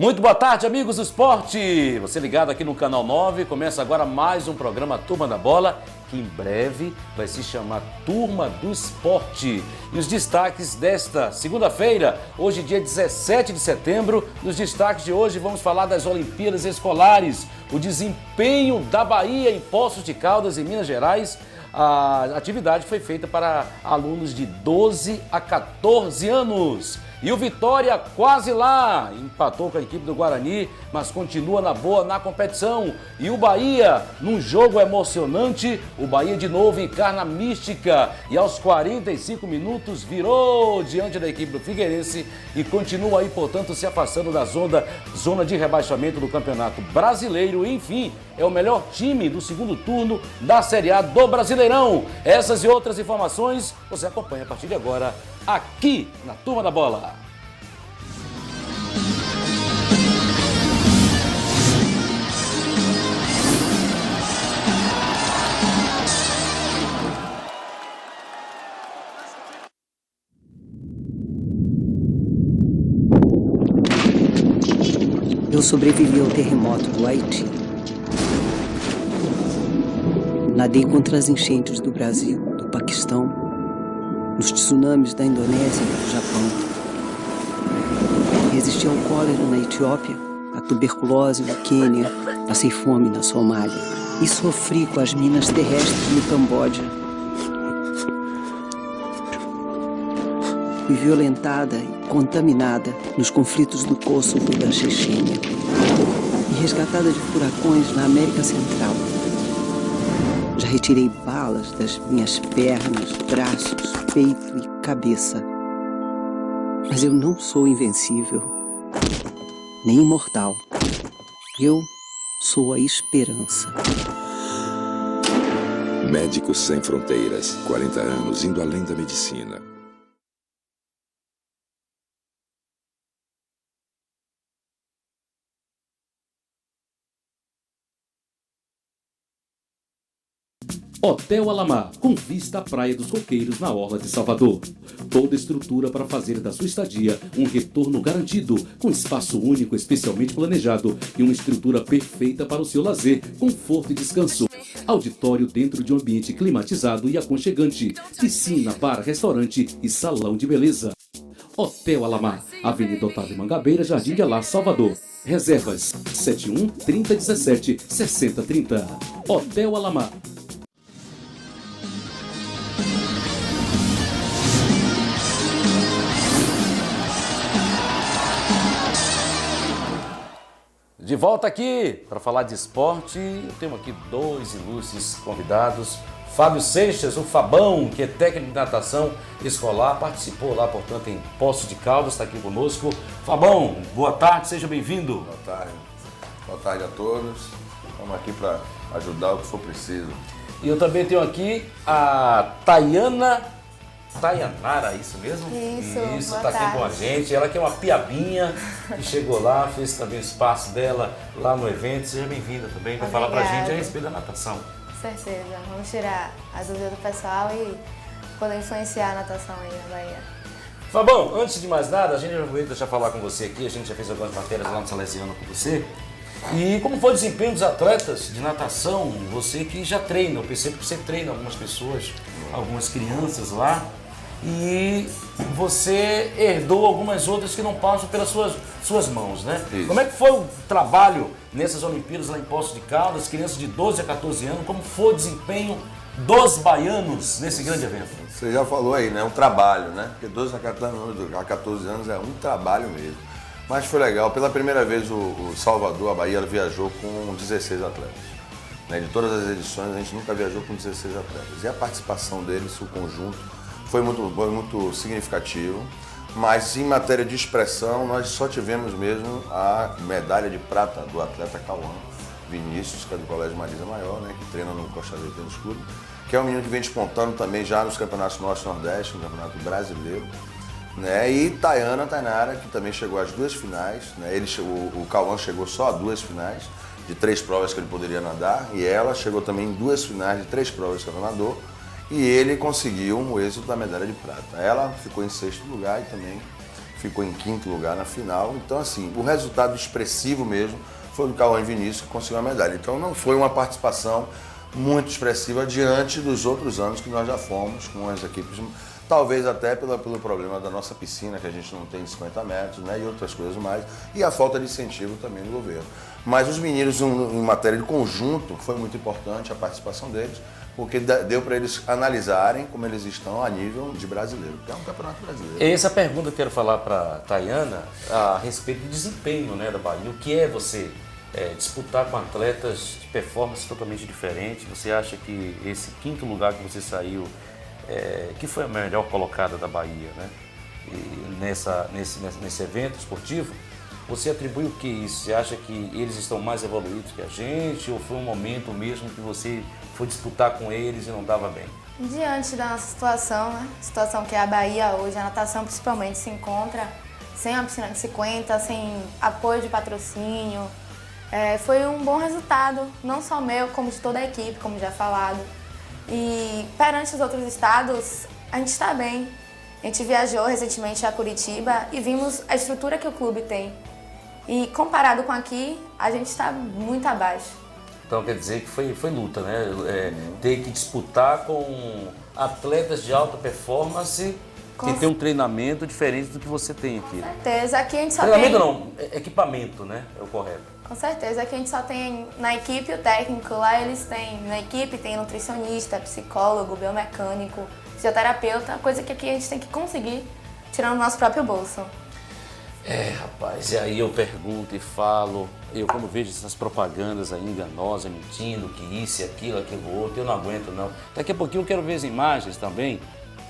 Muito boa tarde, amigos do esporte! Você ligado aqui no Canal 9, começa agora mais um programa Turma da Bola, que em breve vai se chamar Turma do Esporte. E os destaques desta segunda-feira, hoje dia 17 de setembro, nos destaques de hoje vamos falar das Olimpíadas Escolares, o desempenho da Bahia em Poços de Caldas, em Minas Gerais. A atividade foi feita para alunos de 12 a 14 anos. E o Vitória quase lá, empatou com a equipe do Guarani, mas continua na boa na competição. E o Bahia, num jogo emocionante, o Bahia de novo encarna mística. E aos 45 minutos virou diante da equipe do Figueirense e continua aí, portanto, se afastando da zona de rebaixamento do Campeonato Brasileiro. E, enfim, é o melhor time do segundo turno da Série A do Brasileirão. Essas e outras informações você acompanha a partir de agora aqui na Turma da Bola. Eu sobrevivi ao terremoto do Haiti. Nadei contra as enchentes do Brasil, do Paquistão, nos tsunamis da Indonésia e do Japão. Resisti ao cólera na Etiópia, à tuberculose no Quênia, passei fome na Somália e sofri com as minas terrestres no Camboja. Fui violentada e contaminada nos conflitos do Kosovo e da Chechênia e resgatada de furacões na América Central. Já retirei balas das minhas pernas, braços, peito e cabeça. Mas eu não sou invencível, nem imortal. Eu sou a esperança. Médicos Sem Fronteiras, 40 anos indo além da medicina. Hotel Alamar, com vista à Praia dos Coqueiros, na Orla de Salvador. Toda estrutura para fazer da sua estadia um retorno garantido, com espaço único especialmente planejado e uma estrutura perfeita para o seu lazer, conforto e descanso. Auditório dentro de um ambiente climatizado e aconchegante, piscina, bar, restaurante e salão de beleza. Hotel Alamar, Avenida Otávio Mangabeira, Jardim de Alá, Salvador. Reservas 71 3017 6030. Hotel Alamar. De volta aqui para falar de esporte, eu tenho aqui dois ilustres convidados. Fábio Seixas, o Fabão, que é técnico de natação escolar, participou lá, portanto, em Poços de Caldas, está aqui conosco. Fabão, boa tarde, seja bem-vindo. Boa tarde. Boa tarde a todos. Estamos aqui para ajudar o que for preciso. E eu também tenho aqui a Tayanara, isso mesmo? Isso, está aqui com a gente. Ela que é uma piabinha, que chegou lá, fez também o espaço dela lá no evento. Seja bem-vinda também para falar para a gente a respeito da natação. Com certeza. Vamos tirar as dúvidas do pessoal e poder influenciar a natação aí na Bahia. Fabão, antes de mais nada, a gente já veio deixar falar com você aqui. A gente já fez algumas matérias lá no Salesiano com você. E como foi o desempenho dos atletas de natação? Você que já treina, eu percebo que você treina algumas pessoas, algumas crianças lá. E você herdou algumas outras que não passam pelas suas mãos, né? Isso. Como é que foi o trabalho nessas Olimpíadas lá em Poços de Caldas, crianças de 12 a 14 anos, como foi o desempenho dos baianos nesse grande evento? Você já falou aí, né? Um trabalho, né? Porque 12 a 14 anos é um trabalho mesmo. Mas foi legal. Pela primeira vez o Salvador, a Bahia, ela viajou com 16 atletas. Né? De todas as edições, a gente nunca viajou com 16 atletas. E a participação deles, o conjunto, foi muito significativo, mas em matéria de expressão nós só tivemos mesmo a medalha de prata do atleta Cauã Vinícius, que é do Colégio Marisa Maior, né, que treina no Costa Rica Tênis Clube, que é um menino que vem despontando também já nos campeonatos Norte e Nordeste, no Campeonato Brasileiro, né, e Tayanara, que também chegou às duas finais, né, o Cauã chegou só a duas finais, de 3 provas que ele poderia nadar, e ela chegou também em 2 finais de 3 provas que ela nadou, e ele conseguiu o êxito da medalha de prata. Ela ficou em 6º lugar e também ficou em 5º lugar na final. Então, assim, o resultado expressivo mesmo foi do Cauã e Vinícius que conseguiu a medalha. Então, não foi uma participação muito expressiva diante dos outros anos que nós já fomos com as equipes, talvez até pelo problema da nossa piscina, que a gente não tem 50 metros, né, e outras coisas mais, e a falta de incentivo também do governo. Mas os meninos, em matéria de conjunto, foi muito importante a participação deles, porque deu para eles analisarem como eles estão a nível de brasileiro, que é um campeonato brasileiro. Essa pergunta eu quero falar para a Tayana a respeito do desempenho, né, da Bahia. O que é você disputar com atletas de performance totalmente diferente? Você acha que esse 5º lugar que você saiu, que foi a melhor colocada da Bahia, né? E nesse evento esportivo, você atribui o que isso? Você acha que eles estão mais evoluídos que a gente, ou foi um momento mesmo que você foi disputar com eles e não dava bem? Diante da nossa situação, né? Situação que a Bahia hoje, a natação principalmente, se encontra sem a piscina de 50, sem apoio de patrocínio. Foi um bom resultado, não só meu, como de toda a equipe, como já falado. E perante os outros estados, a gente está bem. A gente viajou recentemente a Curitiba e vimos a estrutura que o clube tem. E comparado com aqui, a gente está muito abaixo. Então quer dizer que foi luta, né? Ter que disputar com atletas de alta performance que tem um treinamento diferente do que você tem aqui. Com certeza, aqui a gente só treinamento tem... não, equipamento, né? É o correto. Com certeza, aqui a gente só tem na equipe o técnico, lá eles têm, na equipe tem nutricionista, psicólogo, biomecânico, fisioterapeuta, coisa que aqui a gente tem que conseguir tirando o nosso próprio bolso. Rapaz, e aí eu pergunto e falo, eu quando vejo essas propagandas aí enganosas, mentindo que isso, aquilo, outro, eu não aguento não. Daqui a pouquinho eu quero ver as imagens também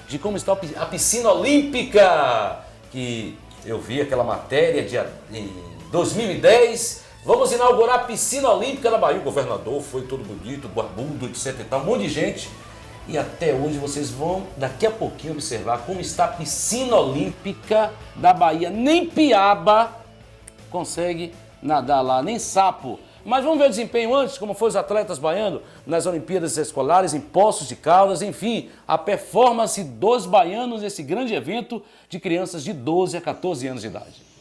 de como está a piscina olímpica, que eu vi aquela matéria em 2010, vamos inaugurar a piscina olímpica na Bahia, o governador foi todo bonito, barbudo, etc e tal, um monte de gente. E até hoje vocês vão, daqui a pouquinho, observar como está a piscina olímpica da Bahia. Nem piaba consegue nadar lá, nem sapo. Mas vamos ver o desempenho antes, como foram os atletas baianos nas Olimpíadas Escolares, em Poços de Caldas, enfim, a performance dos baianos nesse grande evento de crianças de 12 a 14 anos de idade.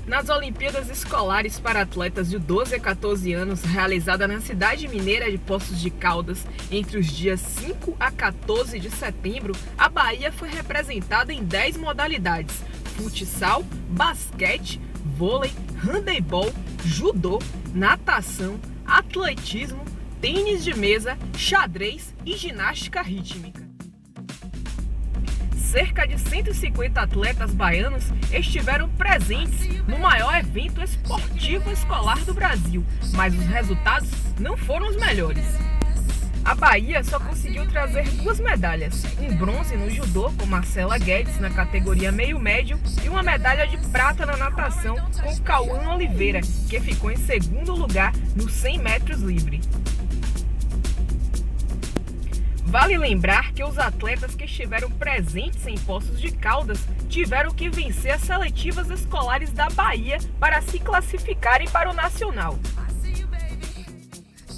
Nas Olimpíadas Escolares para atletas de 12 a 14 anos, realizada na cidade mineira de Poços de Caldas, entre os dias 5 a 14 de setembro, a Bahia foi representada em 10 modalidades: futsal, basquete, vôlei, handebol, judô, natação, atletismo, tênis de mesa, xadrez e ginástica rítmica. Cerca de 150 atletas baianos estiveram presentes no maior evento esportivo escolar do Brasil, mas os resultados não foram os melhores. A Bahia só conseguiu trazer 2 medalhas, um bronze no judô com Marcela Guedes na categoria meio-médio e uma medalha de prata na natação com Cauã Oliveira, que ficou em 2º lugar no 100 metros livre. Vale lembrar que os atletas que estiveram presentes em Poços de Caldas tiveram que vencer as seletivas escolares da Bahia para se classificarem para o Nacional.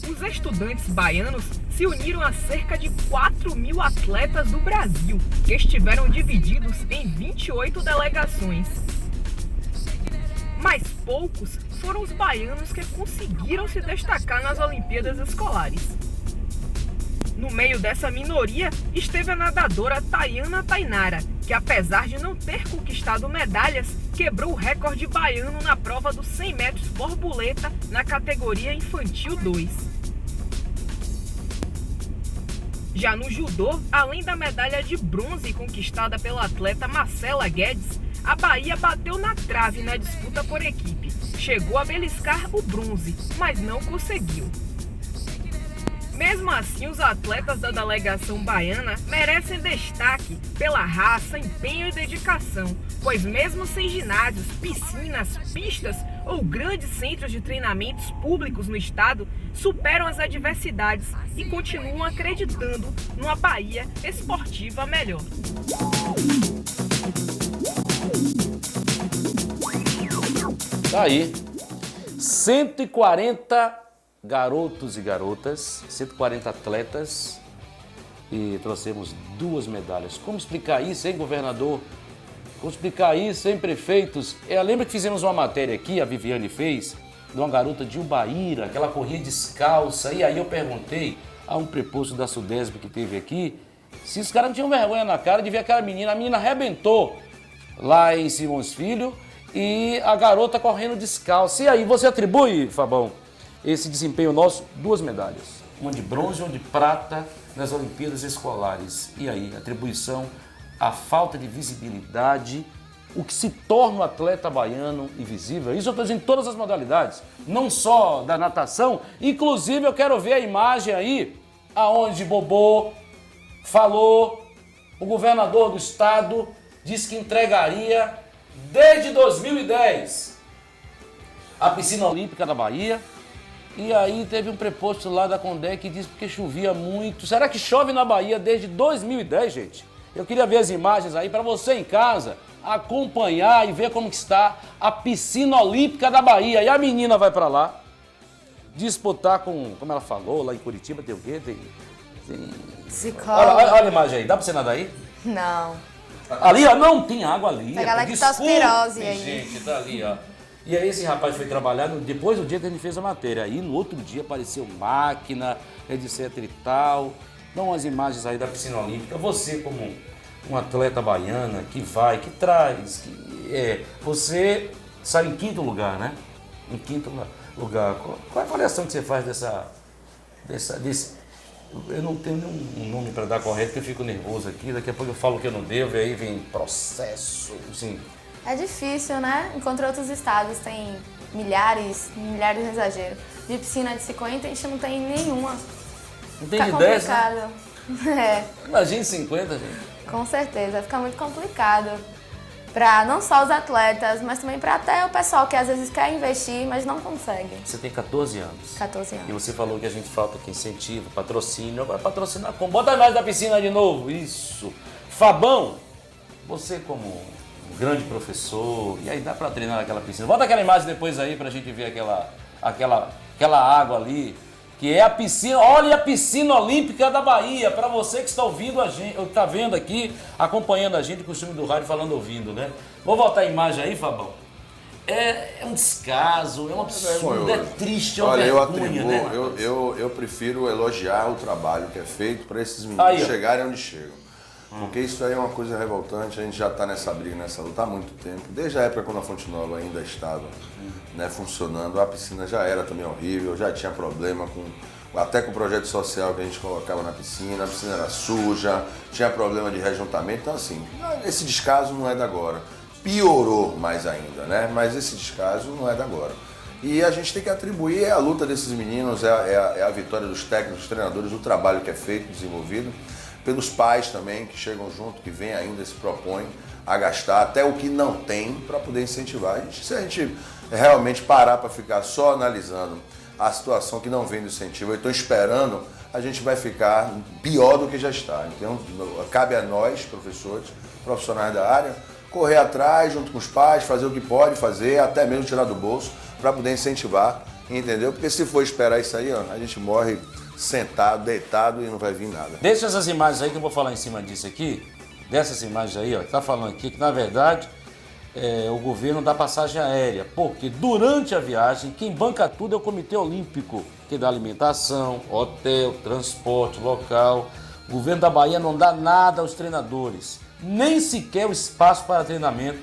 Os estudantes baianos se uniram a cerca de 4.000 atletas do Brasil, que estiveram divididos em 28 delegações. Mas poucos foram os baianos que conseguiram se destacar nas Olimpíadas Escolares. No meio dessa minoria esteve a nadadora Tayana Tainara, que apesar de não ter conquistado medalhas, quebrou o recorde baiano na prova dos 100 metros borboleta na categoria infantil 2. Já no judô, além da medalha de bronze conquistada pela atleta Marcela Guedes, a Bahia bateu na trave na disputa por equipe. Chegou a beliscar o bronze, mas não conseguiu. Mesmo assim, os atletas da delegação baiana merecem destaque pela raça, empenho e dedicação, pois mesmo sem ginásios, piscinas, pistas ou grandes centros de treinamentos públicos no estado, superam as adversidades e continuam acreditando numa Bahia esportiva melhor. Tá aí, 140 garotos e garotas, 140 atletas e trouxemos 2 medalhas. Como explicar isso, hein, governador? Como explicar isso, hein, prefeitos? Lembra que fizemos uma matéria aqui, a Viviane fez, de uma garota de Ubaíra, que ela corria descalça, e aí eu perguntei a um preposto da Sudesb que teve aqui, se os caras não tinham vergonha na cara de ver aquela menina. A menina arrebentou lá em Simões Filho e a garota correndo descalça. E aí, você atribui, Fabão, esse desempenho nosso, 2 medalhas. Uma de bronze e uma de prata nas Olimpíadas Escolares. E aí, atribuição à falta de visibilidade, o que se torna o atleta baiano invisível. Isso eu estou dizendo em todas as modalidades, não só da natação. Inclusive, eu quero ver a imagem aí, aonde Bobô falou, o governador do estado disse que entregaria desde 2010 a piscina olímpica da Bahia. E aí teve um preposto lá da Condé que disse que chovia muito. Será que chove na Bahia desde 2010, gente? Eu queria ver as imagens aí para você em casa acompanhar e ver como que está a piscina olímpica da Bahia. E a menina vai para lá disputar com, como ela falou, lá em Curitiba tem o quê? Tem... Olha a imagem aí, dá pra você nadar aí? Não. Ali, ó, não tem água ali. Pega leptospirose aí. Gente, tá ali, ó. E aí esse rapaz foi trabalhar depois do dia que a gente fez a matéria. Aí no outro dia apareceu máquina, etc e tal. Dá umas imagens aí da piscina olímpica. Você como um atleta baiana que vai, que traz, você sai em 5º lugar, né? Em 5º lugar. Qual é a avaliação que você faz desse... Eu não tenho nenhum nome para dar correto, porque eu fico nervoso aqui. Daqui a pouco eu falo que eu não devo, e aí vem processo, assim. É difícil, né? Enquanto outros estados tem milhares é exagero, de piscina de 50, a gente não tem nenhuma. Não tem Fica de 10, complicado. né? Imagina 50, gente. Com certeza, fica muito complicado. Para não só os atletas, mas também para até o pessoal que às vezes quer investir, mas não consegue. Você tem 14 anos. 14 anos. E você falou que a gente falta aqui incentivo, patrocínio. Agora patrocinar como? Bota a imagem da piscina de novo. Isso. Fabão, você como um grande professor, e aí dá para treinar naquela piscina. Bota aquela imagem depois aí pra gente ver aquela água ali, que é a piscina. Olha a piscina olímpica da Bahia, para você que está ouvindo a gente, está vendo aqui, acompanhando a gente, costume do rádio falando ouvindo, né? Vou voltar a imagem aí, Fabão. É um descaso, é um absurdo, é triste, é uma vergonha, né? Eu prefiro elogiar o trabalho que é feito para esses meninos chegarem onde chegam. Porque isso aí é uma coisa revoltante, a gente já está nessa briga, nessa luta há muito tempo. Desde a época quando a Fonte Nova ainda estava funcionando, a piscina já era também horrível, já tinha problema até com o projeto social que a gente colocava na piscina, a piscina era suja, tinha problema de rejuntamento. Então assim, esse descaso não é da agora. Piorou mais ainda, né? Mas esse descaso não é da agora. E a gente tem que atribuir a luta desses meninos, é a vitória dos técnicos, dos treinadores, o trabalho que é feito, desenvolvido, pelos pais também que chegam junto, que vêm ainda e se propõem a gastar até o que não tem para poder incentivar. Se a gente realmente parar para ficar só analisando a situação que não vem do incentivo, eu estou esperando, a gente vai ficar pior do que já está. Então, cabe a nós, professores, profissionais da área, correr atrás junto com os pais, fazer o que pode fazer, até mesmo tirar do bolso, para poder incentivar, entendeu? Porque se for esperar isso aí, ó, a gente morre sentado, deitado e não vai vir nada. Deixa essas imagens aí que eu vou falar em cima disso aqui, dessas imagens aí, ó, que tá falando aqui que na verdade o governo dá passagem aérea, porque durante a viagem quem banca tudo é o Comitê Olímpico, que dá alimentação, hotel, transporte, local. O governo da Bahia não dá nada aos treinadores, nem sequer o espaço para treinamento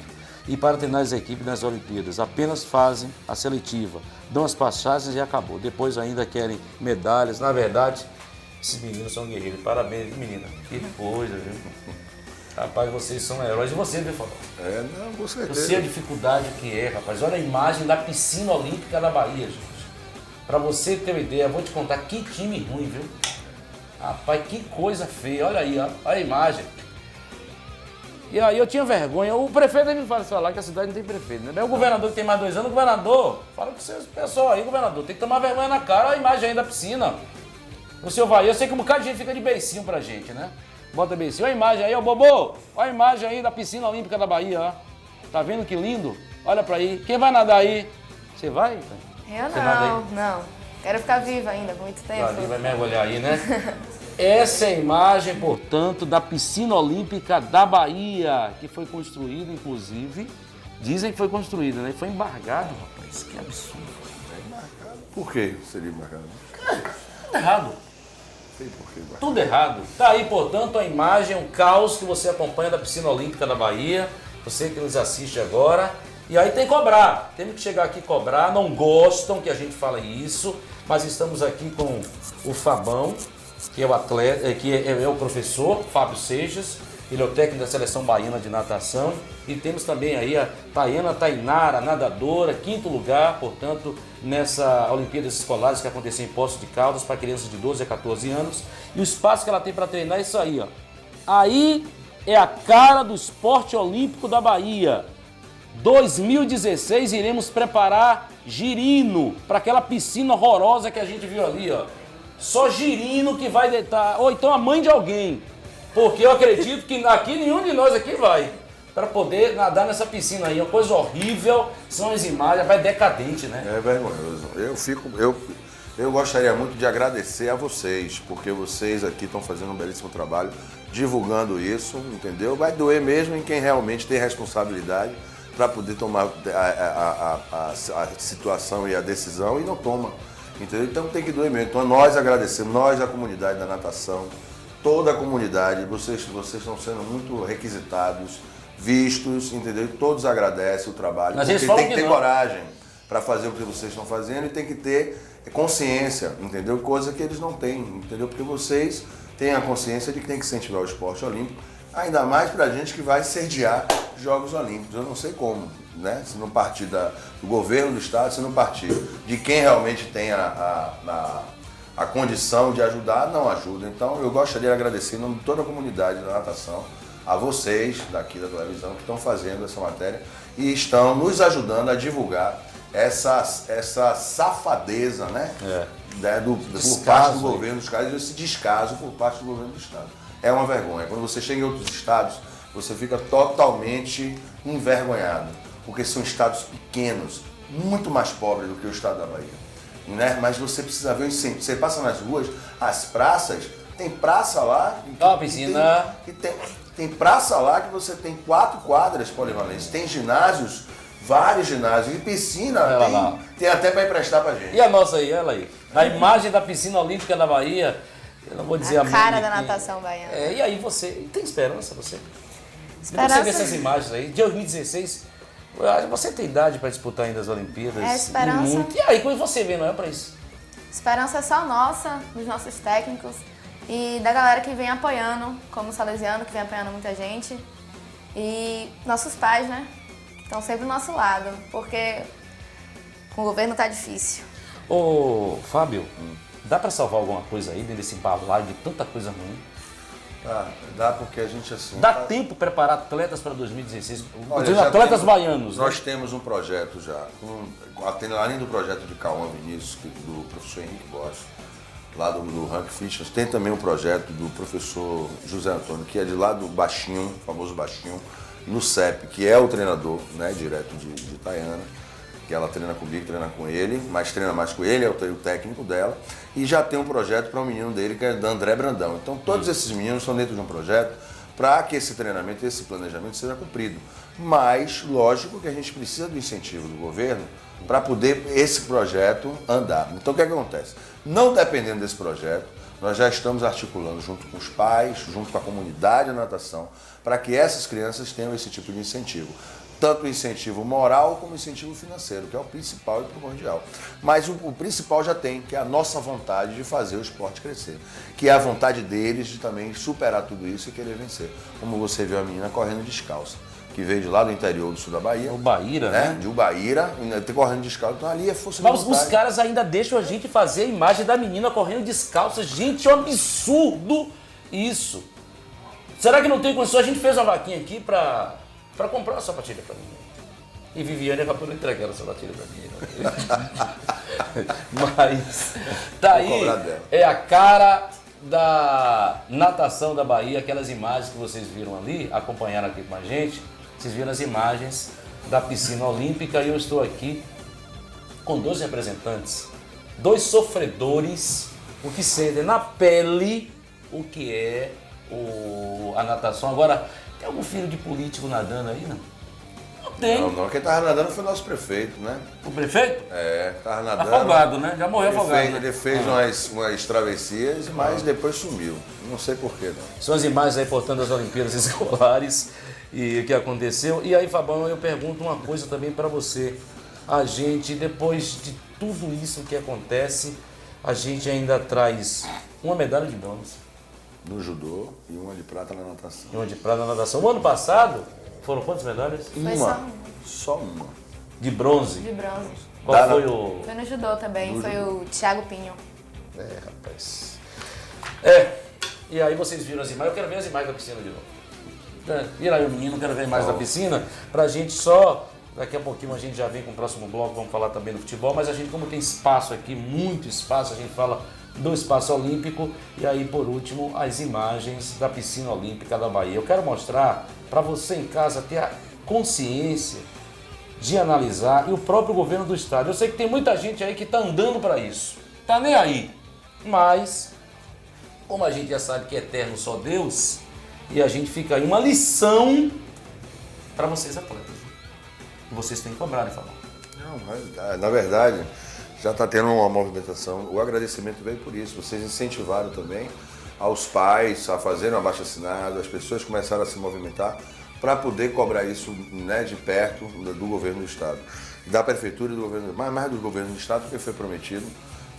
e para treinar as equipes nas Olimpíadas. Apenas fazem a seletiva, dão as passagens e acabou. Depois ainda querem medalhas. Na verdade, esses meninos são guerreiros. Parabéns, menina. Que coisa, viu? Rapaz, vocês são heróis. E você, viu, Fabão? Não, com certeza. Eu sei a dificuldade que é, rapaz. Olha a imagem da piscina olímpica da Bahia, gente. Pra você ter uma ideia, eu vou te contar que time ruim, viu? Rapaz, que coisa feia. Olha aí, ó. Olha a imagem. E aí eu tinha vergonha. O prefeito me fala falar que a cidade não tem prefeito, né? O governador que tem mais 2 anos, o governador, fala com vocês, pessoal aí, governador, tem que tomar vergonha na cara. Olha a imagem aí da piscina. O senhor vai, eu sei que um bocado de gente fica de beicinho pra gente, né? Bota beicinho. Olha a imagem aí, ó, Bobô. Olha a imagem aí da piscina olímpica da Bahia, ó. Tá vendo que lindo? Olha pra aí. Quem vai nadar aí? Você vai? Eu não. Quero ficar viva ainda por muito tempo. Ali vai mergulhar aí, né? Essa é a imagem, portanto, da piscina olímpica da Bahia, que foi construída, inclusive, dizem que foi construída, né? Foi embargado, rapaz, que absurdo. Por que seria embargado? Tudo errado. Sei por que embargado. Tudo errado. Tá aí, portanto, a imagem, um caos que você acompanha da piscina olímpica da Bahia, você que nos assiste agora. E aí tem que cobrar, temos que chegar aqui e cobrar, não gostam que a gente fale isso, mas estamos aqui com o Fabão, que é o atleta, que é o professor, Fábio Seixas, ele é o técnico da Seleção Baiana de Natação, e temos também aí a Tayana Tainara, nadadora, 5º lugar, portanto, nessa Olimpíadas Escolares que aconteceu em Poços de Caldas, para crianças de 12 a 14 anos, e o espaço que ela tem para treinar é isso aí, ó. Aí é a cara do esporte olímpico da Bahia. 2016 iremos preparar girino para aquela piscina horrorosa que a gente viu ali, ó. Só girino que vai deitar, ou então a mãe de alguém, porque eu acredito que aqui nenhum de nós aqui vai, para poder nadar nessa piscina aí, uma coisa horrível, são as imagens, vai decadente, né? É vergonhoso. Eu gostaria muito de agradecer a vocês, porque vocês aqui estão fazendo um belíssimo trabalho, divulgando isso, entendeu? Vai doer mesmo em quem realmente tem responsabilidade para poder tomar a situação e a decisão e não toma, entendeu? Então tem que doer mesmo. Então nós agradecemos, nós, a comunidade da natação, toda a comunidade, vocês estão sendo muito requisitados, vistos, entendeu? E todos agradecem o trabalho, mas porque tem que ter não. Coragem para fazer o que vocês estão fazendo e tem que ter consciência, entendeu? Coisa que eles não têm, entendeu? Porque vocês têm a consciência de que tem que incentivar o esporte olímpico, ainda mais para a gente que vai sediar Jogos Olímpicos. Eu não sei como, né? Se não partir do governo do estado, se não partir de quem realmente tem a condição de ajudar, não ajuda. Então eu gostaria de agradecer em nome de toda a comunidade da natação, a vocês daqui da televisão que estão fazendo essa matéria e estão nos ajudando a divulgar essa safadeza, né? Por parte do governo dos estados, esse descaso por parte do governo do estado. É uma vergonha. Quando você chega em outros estados, você fica totalmente envergonhado, porque são estados pequenos, muito mais pobres do que o estado da Bahia, né? Mas você precisa ver o incentivo. Você passa nas ruas, as praças, tem praça lá, piscina. Tem praça lá que você tem 4 quadras polivalentes, tem ginásios, vários ginásios, e piscina tem até para emprestar pra gente. E a nossa aí, ela aí, a imagem da piscina olímpica da Bahia, eu não vou dizer a cara da natação baiana. E aí você, tem esperança você? Esperança. Você vê essas imagens aí, de 2016, você tem idade para disputar ainda as Olimpíadas? É esperança. E aí, como você vê, não é para isso? Esperança é só nossa, dos nossos técnicos e da galera que vem apoiando, como o Salesiano, que vem apoiando muita gente. E nossos pais, né? Que estão sempre do nosso lado, porque com o governo tá difícil. Ô, Fábio, dá para salvar alguma coisa aí desse balaio de tanta coisa ruim? Dá porque a gente assim... Dá tempo preparar atletas para 2016? Olha, atletas baianos. Nós né? temos um projeto já, além do projeto de Cauã Vinícius, do professor Henrique Bosch, lá do Rank Fitness, tem também um projeto do professor José Antônio, que é de lá do Baixinho, famoso Baixinho, no CEP, que é o treinador, né, direto de Tayana, que ela treina comigo, treina com ele, mas treina mais com ele, é o técnico dela, e já tem um projeto para um menino dele, que é do André Brandão. Então todos esses meninos estão dentro de um projeto para que esse treinamento, esse planejamento seja cumprido. Mas, lógico que a gente precisa do incentivo do governo para poder esse projeto andar. Então o que acontece? Não dependendo desse projeto, nós já estamos articulando junto com os pais, junto com a comunidade da natação, para que essas crianças tenham esse tipo de incentivo. Tanto o incentivo moral como o incentivo financeiro, que é o principal e primordial. Mas o principal já tem, que é a nossa vontade de fazer o esporte crescer. Que é a vontade deles de também superar tudo isso e querer vencer. Como você viu a menina correndo descalça, que veio de lá do interior do sul da Bahia. Ubaíra, né? De Ubaíra, correndo descalço. Então ali é força de Mas vontade. os caras ainda deixam a gente fazer a imagem da menina correndo descalça. Gente, é um absurdo isso. Será que não tem condição? A gente fez uma vaquinha aqui para comprar uma sapatilha para mim. E Viviane acabou não entregando a sapatilha para mim. Mas tá aí, é a cara da natação da Bahia, aquelas imagens que vocês viram ali, acompanharam aqui com a gente, vocês viram as imagens da piscina olímpica e eu estou aqui com 2 representantes, 2 sofredores, o que sentem na pele o que é a natação. Agora, tem algum filho de político nadando aí, não? Não tem. Não, quem tava nadando foi o nosso prefeito, né? O prefeito? Tava nadando. Afogado, né? Já morreu afogado. Ele fez umas travessias, mas depois sumiu. Não sei porquê, não. São as imagens aí, portanto, das Olimpíadas Escolares e o que aconteceu. E aí, Fabão, eu pergunto uma coisa também para você. A gente, depois de tudo isso que acontece, a gente ainda traz uma medalha de bronze. No judô e uma de prata na natação. E uma de prata na natação. O ano passado, foram quantas medalhas? Foi Só uma. De bronze. de bronze. Qual foi o... Foi no judô também, foi o Thiago Pinho. Rapaz. E aí vocês viram as imagens, eu quero ver as imagens da piscina de novo. Vira aí o menino, quero ver mais da piscina, pra gente só, daqui a pouquinho a gente já vem com o próximo bloco, vamos falar também do futebol, mas a gente, como tem espaço aqui, muito espaço, a gente fala do espaço olímpico e aí, por último, as imagens da piscina olímpica da Bahia. Eu quero mostrar para você em casa ter a consciência de analisar e o próprio governo do estado. Eu sei que tem muita gente aí que tá andando para isso, tá nem aí, mas como a gente já sabe que é eterno só Deus, e a gente fica aí uma lição para vocês atletas. E vocês têm que cobrar, né, Fabão? Não, mas, na verdade, já está tendo uma movimentação. O agradecimento veio por isso. Vocês incentivaram também aos pais a fazerem um abaixo-assinado, as pessoas começaram a se movimentar para poder cobrar isso, né, de perto do governo do estado. Da prefeitura e do governo, mais do governo do estado, porque foi prometido,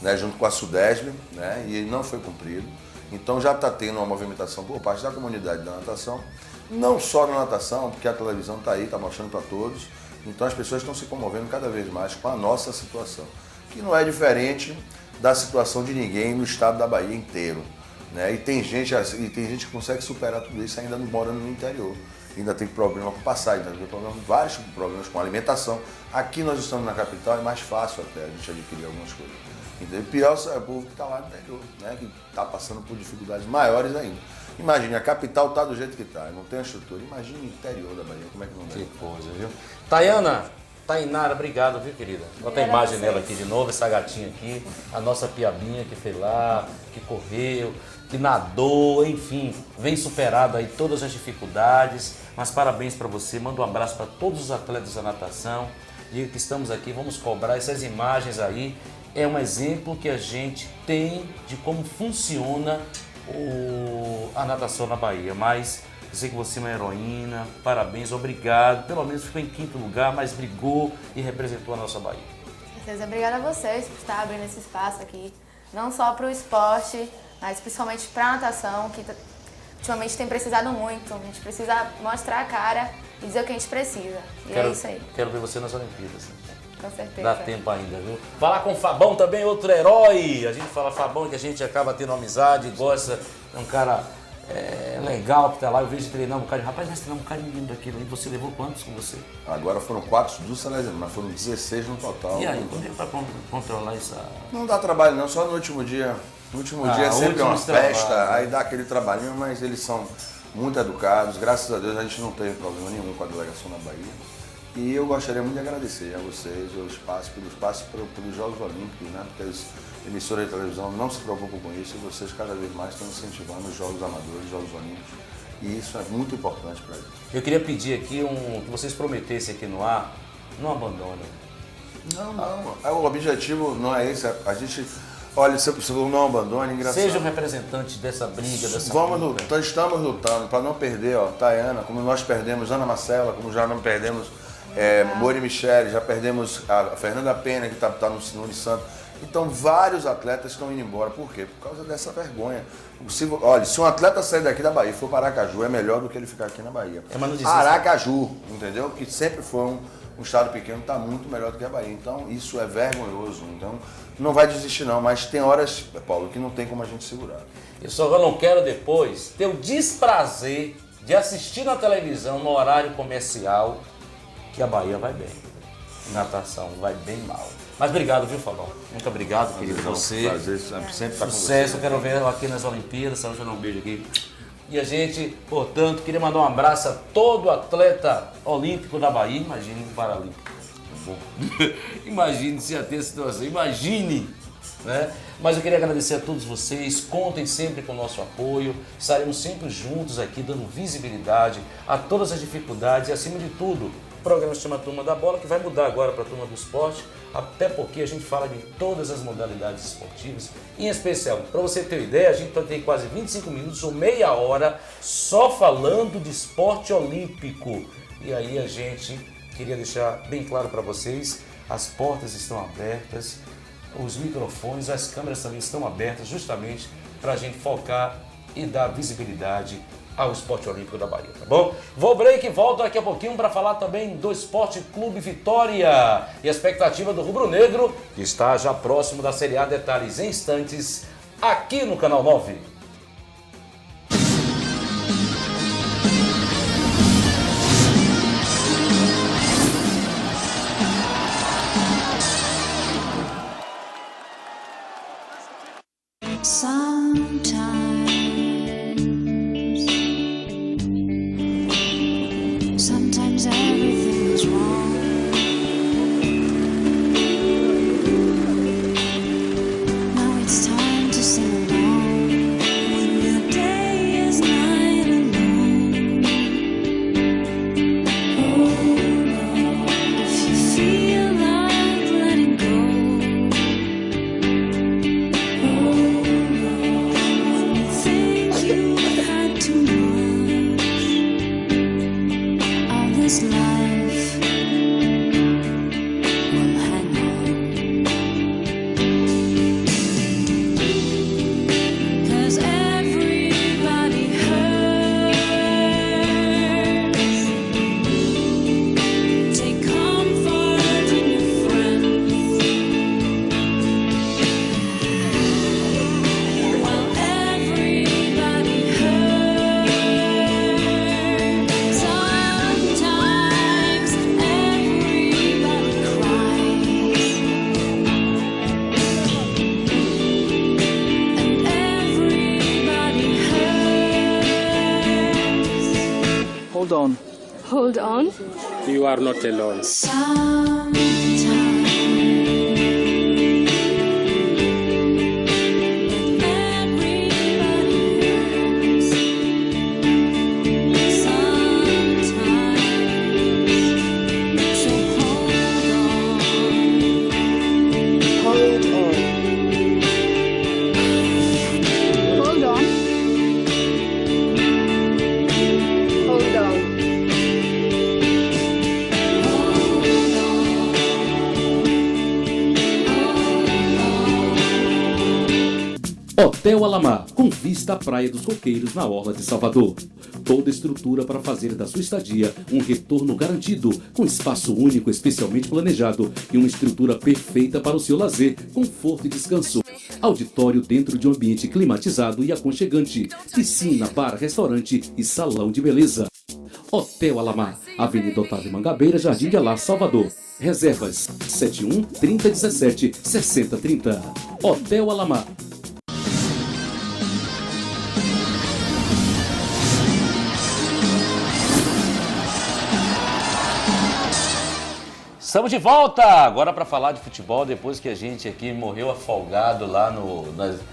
né, junto com a Sudesb, né, e não foi cumprido. Então já está tendo uma movimentação por parte da comunidade da natação, não só na natação, porque a televisão está aí, está mostrando para todos. Então as pessoas estão se comovendo cada vez mais com a nossa situação, que não é diferente da situação de ninguém no estado da Bahia inteiro, né? E tem gente que consegue superar tudo isso ainda morando no interior. Ainda tem problema com passagem, ainda tem vários problemas com alimentação. Aqui nós estamos na capital, é mais fácil até a gente adquirir algumas coisas. Então, pior é o povo que está lá no interior, né? Que está passando por dificuldades maiores ainda. Imagine, a capital está do jeito que está, não tem a estrutura. Imagine o interior da Bahia, como é que não é? Que coisa, viu? Tainara, obrigado, viu, querida? Bota a imagem dela aqui de novo, essa gatinha aqui, a nossa piabinha que foi lá, que correu, que nadou, enfim, vem superado aí todas as dificuldades, mas parabéns para você, manda um abraço para todos os atletas da natação, diga que estamos aqui, vamos cobrar essas imagens aí, é um exemplo que a gente tem de como funciona a natação na Bahia, mas eu sei que você é uma heroína, parabéns, obrigado, pelo menos ficou em 5º lugar, mas brigou e representou a nossa Bahia. Com certeza, obrigada a vocês por estar abrindo esse espaço aqui, não só para o esporte, mas principalmente para a natação, que ultimamente tem precisado muito. A gente precisa mostrar a cara e dizer o que a gente precisa. E é isso aí. Quero ver você nas Olimpíadas. Com certeza. Dá tempo ainda, viu? Falar com o Fabão também, outro herói. A gente fala Fabão que a gente acaba tendo amizade, gosta, é um cara legal que tá lá. Eu vejo treinar um bocado. Rapaz, mas treinar um bocado de menino daquilo aí. Você levou quantos com você? Agora foram 4 do Salesiano, mas foram 16 no total. E aí, como é que tá controlar isso? Não dá trabalho não, só no último dia. No último dia é sempre uma festa, aí dá aquele trabalhinho, mas eles são muito educados. Graças a Deus a gente não teve problema nenhum com a delegação na Bahia. E eu gostaria muito de agradecer a vocês pelo espaço pelos Jogos Olímpicos, né? Porque as emissoras de televisão não se preocupam com isso e vocês cada vez mais estão incentivando os Jogos Amadores, os Jogos Olímpicos. E isso é muito importante para a gente. Eu queria pedir aqui que vocês prometessem aqui no ar, não abandonem. Não. O objetivo não é esse. A gente, olha, se não abandone, engraçado. Seja o representante dessa briga, dessa Estamos lutando para não perder, Tayana, como nós perdemos Ana Marcela, como já não perdemos Mori Michele, já perdemos a Fernanda Pena, que está no Unisanto. Então, vários atletas estão indo embora. Por quê? Por causa dessa vergonha. Se um atleta sair daqui da Bahia e for para Aracaju, é melhor do que ele ficar aqui na Bahia. Aracaju, entendeu? Que sempre foi um estado pequeno, está muito melhor do que a Bahia. Então, isso é vergonhoso. Então, não vai desistir não, mas tem horas, Paulo, que não tem como a gente segurar. Eu só não quero depois ter o desprazer de assistir na televisão, no horário comercial, que a Bahia vai bem. Natação vai bem mal. Mas obrigado, viu, Fabão? Muito obrigado, querido. Você. Prazer, sempre tá com sucesso, você. eu quero ver aqui nas Olimpíadas. Deixa eu dar um beijo aqui. E a gente, portanto, queria mandar um abraço a todo atleta olímpico da Bahia. Imagine um paralímpico. Imagine se ia ter situação. Imagine né? Mas eu queria agradecer a todos vocês, contem sempre com o nosso apoio, estaremos sempre juntos aqui dando visibilidade a todas as dificuldades e acima de tudo, o programa se chama Turma da Bola, que vai mudar agora para a Turma do Esporte, até porque a gente fala de todas as modalidades esportivas, em especial, para você ter uma ideia, a gente vai ter quase 25 minutos ou meia hora só falando de esporte olímpico. E aí a gente queria deixar bem claro para vocês, as portas estão abertas, os microfones, as câmeras também estão abertas justamente para a gente focar e dar visibilidade ao esporte olímpico da Bahia, tá bom? Vou break e volto daqui a pouquinho para falar também do Esporte Clube Vitória e a expectativa do Rubro Negro, que está já próximo da Série A. Detalhes em instantes aqui no Canal 9. Sometimes everything is wrong. Now it's time to sing along. When the day is night alone. Hold on if you feel like letting go. Hold on when you think you've had too much. All this life will hang on. 'Cause everybody hurts. Take comfort in your friends. While everybody hurts. Sometimes everybody cries. And everybody hurts. Hold on. Hold on. You are not alone. Sometimes everybody hurts. Sometimes, so hold on. Hold on. Hold on. Hold on. Hotel Alamar, com vista à Praia dos Coqueiros, na Orla de Salvador. Toda estrutura para fazer da sua estadia um retorno garantido, com espaço único especialmente planejado e uma estrutura perfeita para o seu lazer, conforto e descanso. Auditório dentro de um ambiente climatizado e aconchegante, piscina, bar, restaurante e salão de beleza. Hotel Alamar, Avenida Otávio Mangabeira, Jardim de Alá, Salvador. Reservas 71 3017 6030. Hotel Alamar. Estamos de volta agora para falar de futebol, depois que a gente aqui morreu afogado lá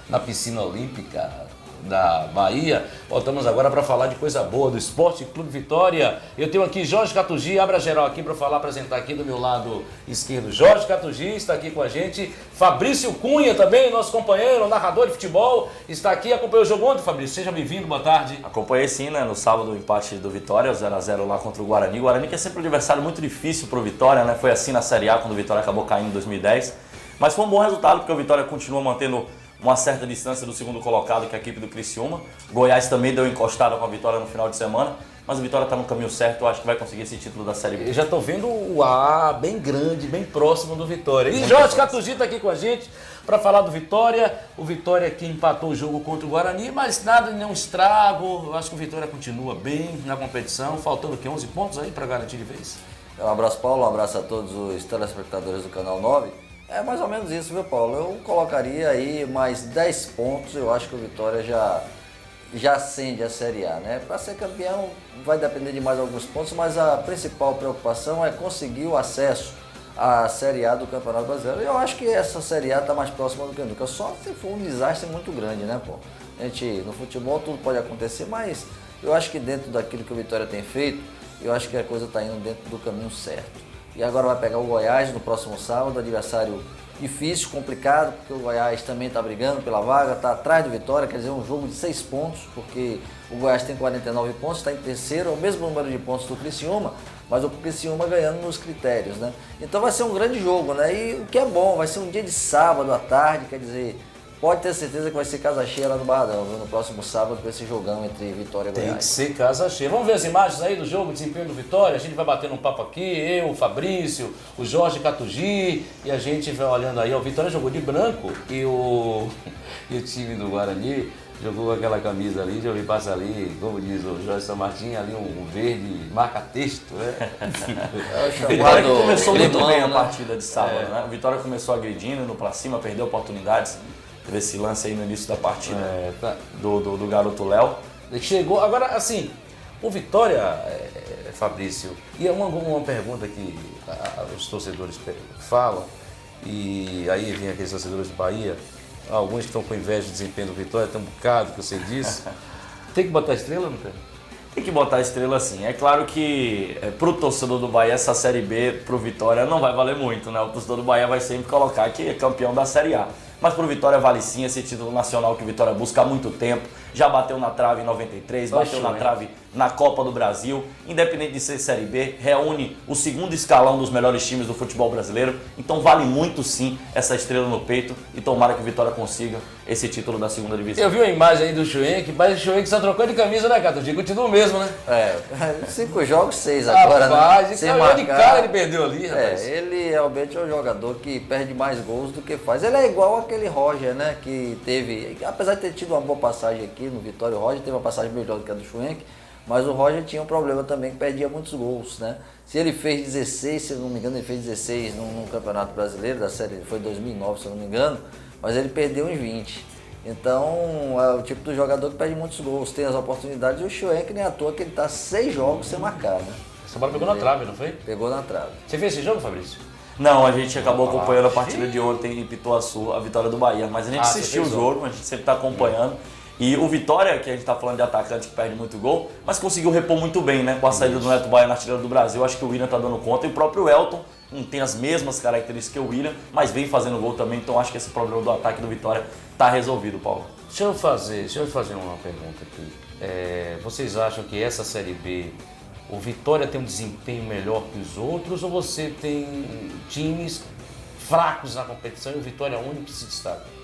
na piscina olímpica da Bahia. Voltamos agora para falar de coisa boa, do Esporte Clube Vitória. Eu tenho aqui Jorge Catugi, abra geral aqui para falar, apresentar aqui do meu lado esquerdo. Jorge Catugi está aqui com a gente. Fabrício Cunha também, nosso companheiro, narrador de futebol, está aqui, acompanhou o jogo ontem, Fabrício. Seja bem-vindo, boa tarde. Acompanhei sim, né? No sábado o empate do Vitória, 0x0 lá contra o Guarani. O Guarani que é sempre um adversário muito difícil para o Vitória, né? Foi assim na Série A, quando o Vitória acabou caindo em 2010. Mas foi um bom resultado, porque o Vitória continua mantendo uma certa distância do segundo colocado, que é a equipe do Criciúma. Goiás também deu encostada com a Vitória no final de semana, mas a Vitória está no caminho certo, eu acho que vai conseguir esse título da Série B. Eu já estou vendo o A bem grande, bem próximo do Vitória. E Jorge Catugi está aqui com a gente para falar do Vitória. O Vitória que empatou o jogo contra o Guarani, mas nada, nenhum estrago. Eu acho que o Vitória continua bem na competição, faltando o quê? 11 pontos aí para garantir de vez? Um abraço, Paulo, um abraço a todos os telespectadores do Canal 9. É mais ou menos isso, viu, Paulo? Eu colocaria aí mais 10 pontos, eu acho que o Vitória já acende a Série A, né? Para ser campeão vai depender de mais alguns pontos, mas a principal preocupação é conseguir o acesso a Série A do Campeonato Brasileiro. Eu acho que essa Série A está mais próxima do que nunca, só se for um desastre muito grande, né, pô? No futebol tudo pode acontecer, mas eu acho que dentro daquilo que o Vitória tem feito, eu acho que a coisa está indo dentro do caminho certo. E agora vai pegar o Goiás no próximo sábado, adversário difícil, complicado, porque o Goiás também está brigando pela vaga, está atrás do Vitória, quer dizer, um jogo de 6 pontos, porque o Goiás tem 49 pontos, está em terceiro, é o mesmo número de pontos do Criciúma, mas o Criciúma ganhando nos critérios, né? Então vai ser um grande jogo, né? E o que é bom, vai ser um dia de sábado à tarde, quer dizer, pode ter certeza que vai ser casa cheia lá no Barradão, viu? No próximo sábado, com esse jogão entre Vitória e Goiás. Tem que ser casa cheia. Vamos ver as imagens aí do jogo, desempenho do Vitória. A gente vai batendo um papo aqui, eu, o Fabrício, o Jorge Catugi, e a gente vai olhando aí. O Vitória jogou de branco e o time do Guarani jogou aquela camisa ali, já ouvi passar ali, como diz o Jorge São Martin, ali um verde marca-texto, né? O Vitória que começou muito bem a partida de sábado, né? O Vitória começou agredindo, indo pra cima, perdeu oportunidades. Teve esse lance aí no início da partida do garoto Léo. Chegou, agora assim, o Vitória, Fabrício, e é uma pergunta que os torcedores falam, e aí vem aqueles torcedores do Bahia, alguns que estão com inveja do desempenho do Vitória, tem um bocado que você disse. Tem que botar estrela, não tem? Tem que botar estrela sim. É claro que pro torcedor do Bahia essa Série B pro Vitória não vai valer muito, né? O torcedor do Bahia vai sempre colocar que é campeão da Série A. Mas pro Vitória vale sim esse título nacional que o Vitória busca há muito tempo. Já bateu na trave em 93, bateu na trave na Copa do Brasil. Independente de ser Série B, reúne o segundo escalão dos melhores times do futebol brasileiro. Então vale muito sim essa estrela no peito e tomara que o Vitória consiga esse título da segunda divisão. Eu vi uma imagem aí do Schwenk, mas o Schwenk só trocou de camisa, né, Catugi? Continua o mesmo, né? 5 jogos, 6 agora, rapaz, né? Sem marcar. De cara ele perdeu ali, rapaz. Ele realmente é um jogador que perde mais gols do que faz. Ele é igual aquele Roger, né? Que teve, apesar de ter tido uma boa passagem aqui no Vitória, o Roger teve uma passagem melhor do que a do Schwenk, mas o Roger tinha um problema também que perdia muitos gols, né? Se ele fez 16, se eu não me engano, ele fez 16 no Campeonato Brasileiro da série, foi 2009, se eu não me engano, mas ele perdeu uns 20. Então, é o tipo do jogador que perde muitos gols, tem as oportunidades, e o Schwenk nem à toa que ele tá 6 jogos sem marcar, né? Essa bola pegou na trave, não foi? Pegou na trave. Você fez esse jogo, Fabrício? Não, a gente acabou acompanhando a partida de ontem em Pituaçu, a vitória do Bahia, mas a gente assistiu o jogo, a gente sempre está acompanhando. E o Vitória, que a gente está falando de atacante que perde muito gol, mas conseguiu repor muito bem, né? Com a saída do Neto Baiano, artilheiro do Brasil, acho que o William está dando conta. E o próprio Elton não tem as mesmas características que o William, mas vem fazendo gol também, então acho que esse problema do ataque do Vitória está resolvido, Paulo. Deixa eu fazer uma pergunta aqui. Vocês acham que essa Série B, o Vitória tem um desempenho melhor que os outros, ou você tem times fracos na competição e o Vitória é o único que se destaca?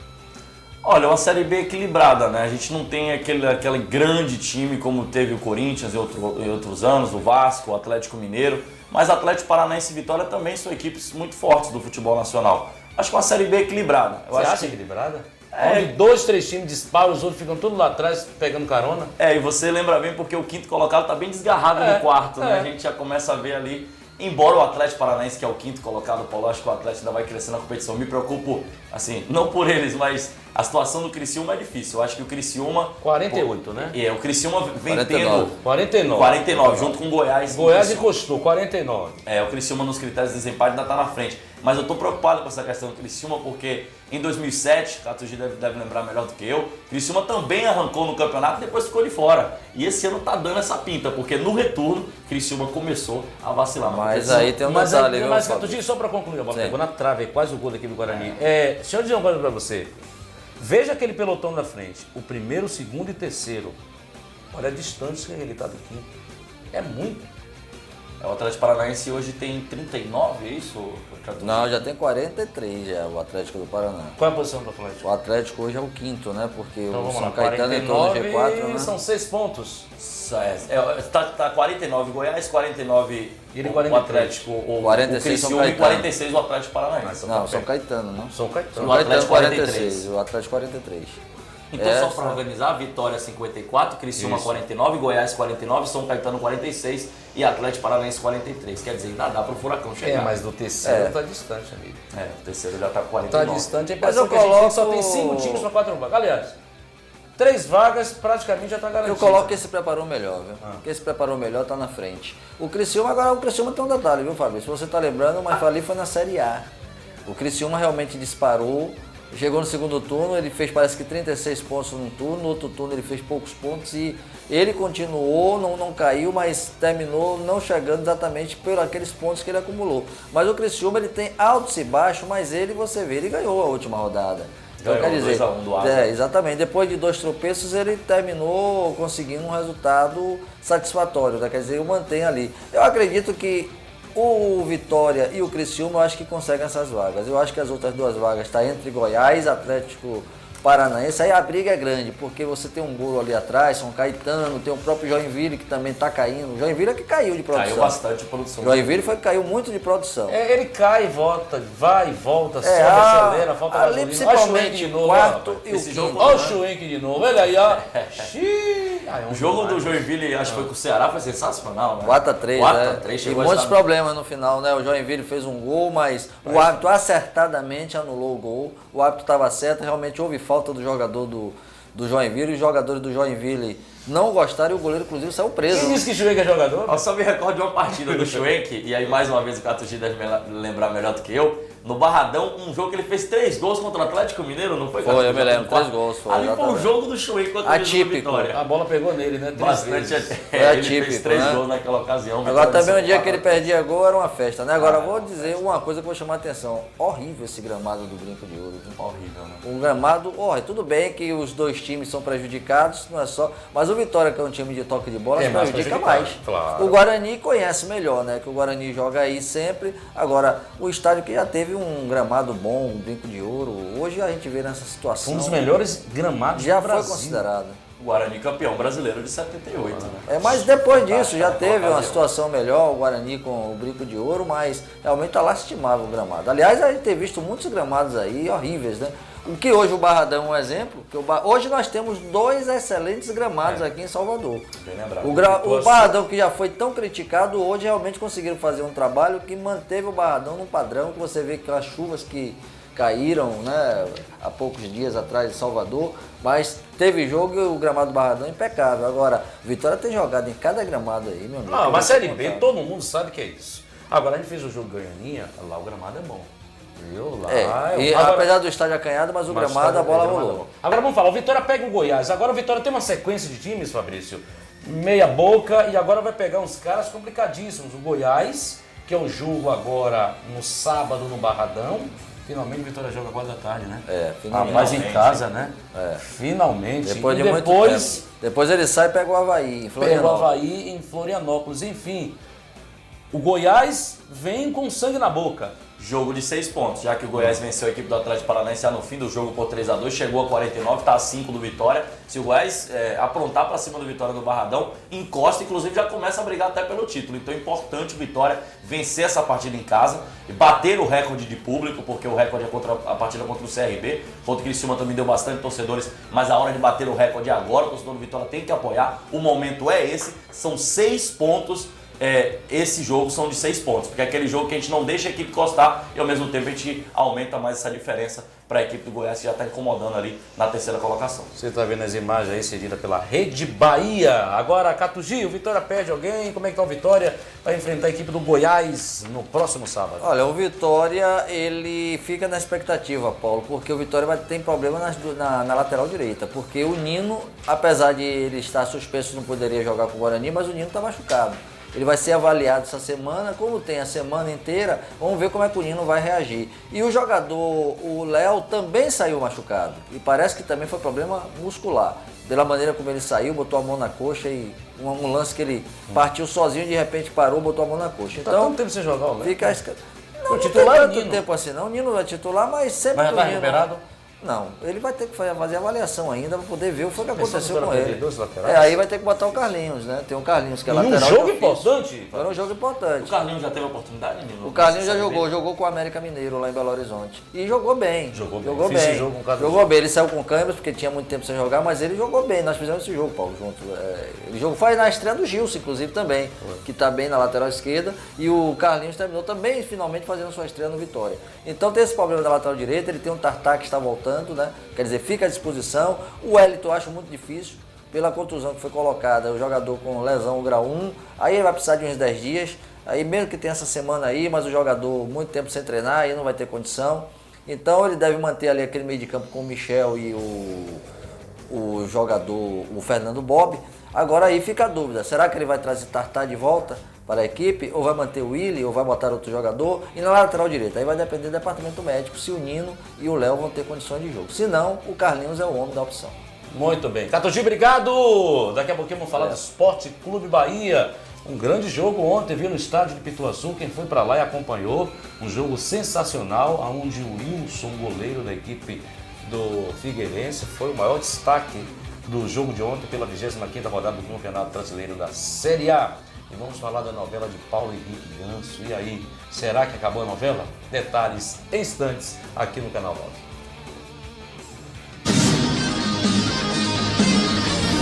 Olha, é uma Série B equilibrada, né? A gente não tem aquele grande time como teve o Corinthians em outros anos, o Vasco, o Atlético Mineiro, mas Atlético Paranaense e Vitória também são equipes muito fortes do futebol nacional. Acho que é uma Série B equilibrada. Você acha equilibrada? Onde 2, 3 times disparam, os outros ficam tudo lá atrás pegando carona. E você lembra bem porque o quinto colocado está bem desgarrado no quarto, né? A gente já começa a ver ali. Embora o Atlético Paranaense, que é o quinto colocado, Paulo, acho que o Atlético ainda vai crescer na competição. Me preocupo, assim, não por eles, mas a situação do Criciúma é difícil. Eu acho que o Criciúma... 48, né? O Criciúma vem 49. tendo... 49, junto com o Goiás. Goiás encostou, 49. O Criciúma nos critérios de desempate ainda está na frente. Mas eu estou preocupado com essa questão do Criciúma, porque em 2007, o Catugi deve lembrar melhor do que eu, o Criciúma também arrancou no campeonato e depois ficou de fora. E esse ano tá dando essa pinta, porque no retorno, o Criciúma começou a vacilar. Mas aí tem um detalhe, viu? Mas Catugi, só para concluir, a bola pegou na trave, quase o gol daqui do Guarani. Deixa eu dizer uma coisa para você. Veja aquele pelotão da frente, o primeiro, o segundo e terceiro. Olha a distância que ele está do quinto. É muito. O Atlético Paranaense hoje tem 39, é isso? Não, já tem 43 já, o Atlético do Paraná. Qual é a posição do Atlético? O Atlético hoje é o quinto, né? Porque então, o São Caetano entrou no G4, né? São 6 pontos. Tá 49 Goiás, 49 ele o Atlético, o 46 São Caetano e 46 o Atlético Paranaense. Não, São Caetano, não? São Caetano. O Atlético 46, o Atlético 43. Então, só para organizar, Vitória 54, Criciúma 49, Goiás 49, São Caetano 46 e Atlético Paranaense 43. Quer dizer, ainda dá para o Furacão chegar. Mas do terceiro está distante, amigo. O terceiro já está 49. Está distante, mas eu coloco... a gente só tem 5 times para 4 vagas. Aliás, 3 vagas praticamente já está garantido. Eu coloco quem se preparou melhor, viu? Quem se preparou melhor está na frente. O Criciúma tem um detalhe, viu, Fábio? Se você está lembrando, mas ali foi na Série A. O Criciúma realmente disparou, chegou no segundo turno, ele fez parece que 36 pontos no turno, no outro turno ele fez poucos pontos e ele continuou, não caiu, mas terminou não chegando exatamente por aqueles pontos que ele acumulou. Mas o Criciúma ele tem altos e baixos, mas você vê, ele ganhou a última rodada. Então, quer dizer, 2 a 1 do Asa. exatamente. Depois de 2 tropeços, ele terminou conseguindo um resultado satisfatório, né? Quer dizer, eu mantenho ali. Eu acredito que o Vitória e o Criciúma, eu acho que conseguem essas vagas. Eu acho que as outras 2 vagas estão entre Goiás, Atlético Paranaense. Aí a briga é grande, porque você tem um gol ali atrás, São Caetano, tem o próprio Joinville que também está caindo. O Joinville é que caiu de produção. Caiu bastante de produção. Joinville caiu muito de produção. Ele cai e volta, vai e volta, sobe, acelera, falta ali gasolina. principalmente o quarto e o quinto. Olha o Schwenk de novo, olha aí, ó. O jogo do Joinville, acho que foi com o Ceará, foi sensacional, né? 4x3, 4x3, né? E chegou muitos problemas no final, né? O Joinville fez um gol, mas o árbitro acertadamente anulou o gol. O árbitro estava certo, realmente houve falta do jogador do Joinville. Os jogadores do Joinville não gostaram e o goleiro, inclusive, saiu preso. Quem disse que Schwenk é jogador? Eu só me recordo de uma partida do Schwenk, e aí mais uma vez o Catugi deve lembrar melhor do que eu. No Barradão, um jogo que ele fez 3 gols contra o Atlético Mineiro, não foi? Foi, eu me lembro, 3 gols. Foi, ali foi o jogo do Schwenk contra o Vitória. A bola pegou nele, né? Bastante. Foi atípico, ele fez 3 né? gols naquela ocasião. Agora também um dia que ele perdia gol era uma festa, né? Agora vou dizer uma coisa que vou chamar a atenção. Horrível esse gramado do Brinco de Ouro. Viu? Horrível, né? Um gramado, tudo bem que os 2 times são prejudicados, não é só. Mas o Vitória, que é um time de toque de bola, se prejudica mais. Claro. O Guarani conhece melhor, né? Que o Guarani joga aí sempre. Agora, o estádio que já teve um gramado bom, um Brinco de Ouro, hoje a gente vê nessa situação. Um dos melhores gramados já do Brasil. foi considerado. O Guarani campeão brasileiro de 78, né? Mas depois disso já teve uma situação melhor, o Guarani com o Brinco de Ouro, mas realmente está lastimável o gramado. Aliás, a gente tem visto muitos gramados aí horríveis, né? O que hoje o Barradão é um exemplo, que hoje nós temos 2 excelentes gramados aqui em Salvador. Bem lembrado. O Barradão, que já foi tão criticado, hoje realmente conseguiram fazer um trabalho que manteve o Barradão num padrão, que você vê que as chuvas que caíram, né, há poucos dias atrás em Salvador, mas teve jogo e o gramado do Barradão é impecável. Agora, Vitória tem jogado em cada gramado aí, meu amigo. Não, mas Série B, todo mundo sabe que é isso. Agora a gente fez o jogo Goianinha, lá o gramado é bom. Apesar do estádio acanhado, mas o gramado, a bola rolou. Agora vamos falar, o Vitória pega o Goiás. Agora o Vitória tem uma sequência de times, Fabrício, meia boca, e agora vai pegar uns caras complicadíssimos. O Goiás, que é o jogo agora no sábado no Barradão. Finalmente o Vitória joga 4 da tarde, né? Finalmente. Mas em casa, né? Finalmente. Depois de muito tempo. Depois ele sai e pega o Avaí em Florianópolis. Pega o Avaí em Florianópolis. Enfim, o Goiás vem com sangue na boca. Jogo de 6 pontos, já que o Goiás venceu a equipe do Atlético Paranaense no fim do jogo por 3x2, chegou a 49, está a 5 do Vitória. Se o Goiás aprontar para cima do Vitória do Barradão, encosta, inclusive já começa a brigar até pelo título. Então é importante o Vitória vencer essa partida em casa e bater o recorde de público, porque o recorde é a partida contra o CRB. Contra o Criciúma também deu bastante torcedores, mas a hora de bater o recorde é agora. O torcedor do Vitória tem que apoiar. O momento é esse, são 6 pontos. Esse jogo são de 6 pontos, porque é aquele jogo que a gente não deixa a equipe encostar e ao mesmo tempo a gente aumenta mais essa diferença para a equipe do Goiás, que já está incomodando ali na 3ª colocação. Você está vendo as imagens aí cedidas pela Rede Bahia. Agora, Catugi, o Vitória perde alguém? Como é que está o Vitória para enfrentar a equipe do Goiás no próximo sábado? Olha, o Vitória, ele fica na expectativa, Paulo, porque o Vitória vai ter problema na lateral direita, porque o Nino, apesar de ele estar suspenso, não poderia jogar com o Guarani, mas o Nino está machucado. Ele vai ser avaliado essa semana, como tem a semana inteira, vamos ver como é que o Nino vai reagir. E o jogador, o Léo, também saiu machucado. E parece que também foi problema muscular. Pela maneira como ele saiu, botou a mão na coxa e um lance que ele partiu sozinho, de repente parou, botou a mão na coxa. Então, tá tanto tempo sem jogar o Léo? Fica não titular tem tanto tempo assim não. O Nino vai titular, mas sempre mas o tá Nino... recuperado? Não, ele vai ter que fazer avaliação ainda para poder ver o que aconteceu com ele. 2 laterais? Aí vai ter que botar o Carlinhos, né? Tem o Carlinhos que é lateral. Um jogo importante? Era um jogo importante. O Carlinhos já teve a oportunidade, Nino? O Carlinhos já jogou com o América Mineiro lá em Belo Horizonte. E jogou bem. Jogou bem. Jogou bem. Ele saiu com câimbras porque tinha muito tempo sem jogar, mas ele jogou bem. Nós fizemos esse jogo, Paulo, junto. Ele jogou, foi na estreia do Gilson, inclusive, também, que está bem na lateral esquerda. E o Carlinhos terminou também, finalmente, fazendo sua estreia no Vitória. Então tem esse problema da lateral direita, ele tem um Tartar que está voltando. voltando, né? Quer dizer, fica à disposição. O Wellington eu acho muito difícil, pela contusão que foi colocada, o jogador com lesão grau 1, aí ele vai precisar de uns 10 dias, aí mesmo que tenha essa semana aí, mas o jogador muito tempo sem treinar, aí não vai ter condição. Então ele deve manter ali aquele meio de campo com o Michel e o jogador, o Fernando Bob. Agora aí fica a dúvida, será que ele vai trazer Tartar de volta para a equipe, ou vai manter o Willi, ou vai botar outro jogador? E na lateral direita, aí vai depender do departamento médico, se o Nino e o Léo vão ter condições de jogo. Se não, o Carlinhos é o homem da opção. Muito bem. Catugi, obrigado! Daqui a pouquinho vamos falar do Esporte Clube Bahia. Um grande jogo ontem, viu, no estádio de Pituaçu. Quem foi para lá e acompanhou, um jogo sensacional, onde o Wilson, goleiro da equipe do Figueirense, foi o maior destaque do jogo de ontem pela 25ª rodada do Campeonato Brasileiro da Série A. E vamos falar da novela de Paulo Henrique Ganso. E aí, será que acabou a novela? Detalhes em instantes aqui no Canal 9.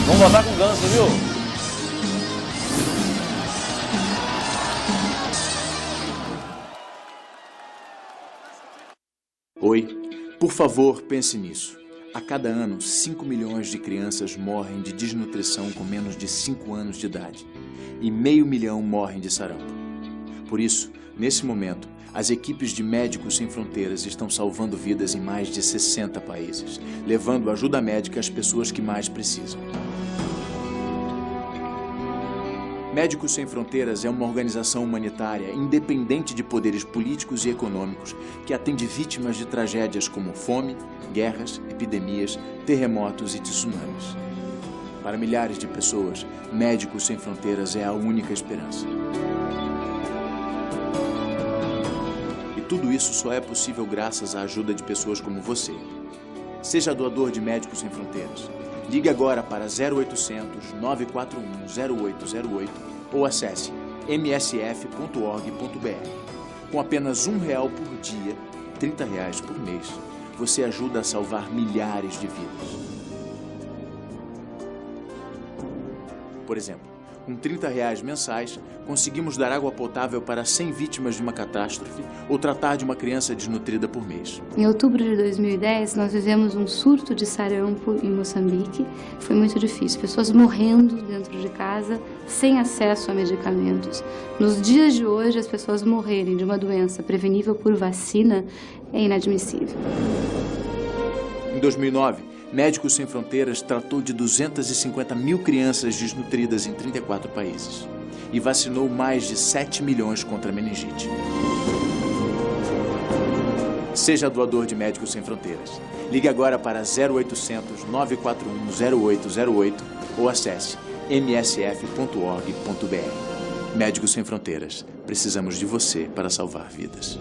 Vamos voltar com o Ganso, viu? Oi, por favor, pense nisso. A cada ano, 5 milhões de crianças morrem de desnutrição com menos de 5 anos de idade. E 500 mil morrem de sarampo. Por isso, nesse momento, as equipes de Médicos Sem Fronteiras estão salvando vidas em mais de 60 países, levando ajuda médica às pessoas que mais precisam. Médicos Sem Fronteiras é uma organização humanitária independente de poderes políticos e econômicos que atende vítimas de tragédias como fome, guerras, epidemias, terremotos e tsunamis. Para milhares de pessoas, Médicos Sem Fronteiras é a única esperança. E tudo isso só é possível graças à ajuda de pessoas como você. Seja doador de Médicos Sem Fronteiras. Ligue agora para 0800 941 0808 ou acesse msf.org.br. Com apenas R$1 por dia, R$30 por mês, você ajuda a salvar milhares de vidas. Por exemplo, com R$30 mensais, conseguimos dar água potável para 100 vítimas de uma catástrofe ou tratar de uma criança desnutrida por mês. Em outubro de 2010, nós vivemos um surto de sarampo em Moçambique. Foi muito difícil, pessoas morrendo dentro de casa, sem acesso a medicamentos. Nos dias de hoje, as pessoas morrerem de uma doença prevenível por vacina é inadmissível. Em 2009, Médicos Sem Fronteiras tratou de 250 mil crianças desnutridas em 34 países e vacinou mais de 7 milhões contra a meningite. Seja doador de Médicos Sem Fronteiras. Ligue agora para 0800 941 0808 ou acesse msf.org.br. Médicos Sem Fronteiras. Precisamos de você para salvar vidas.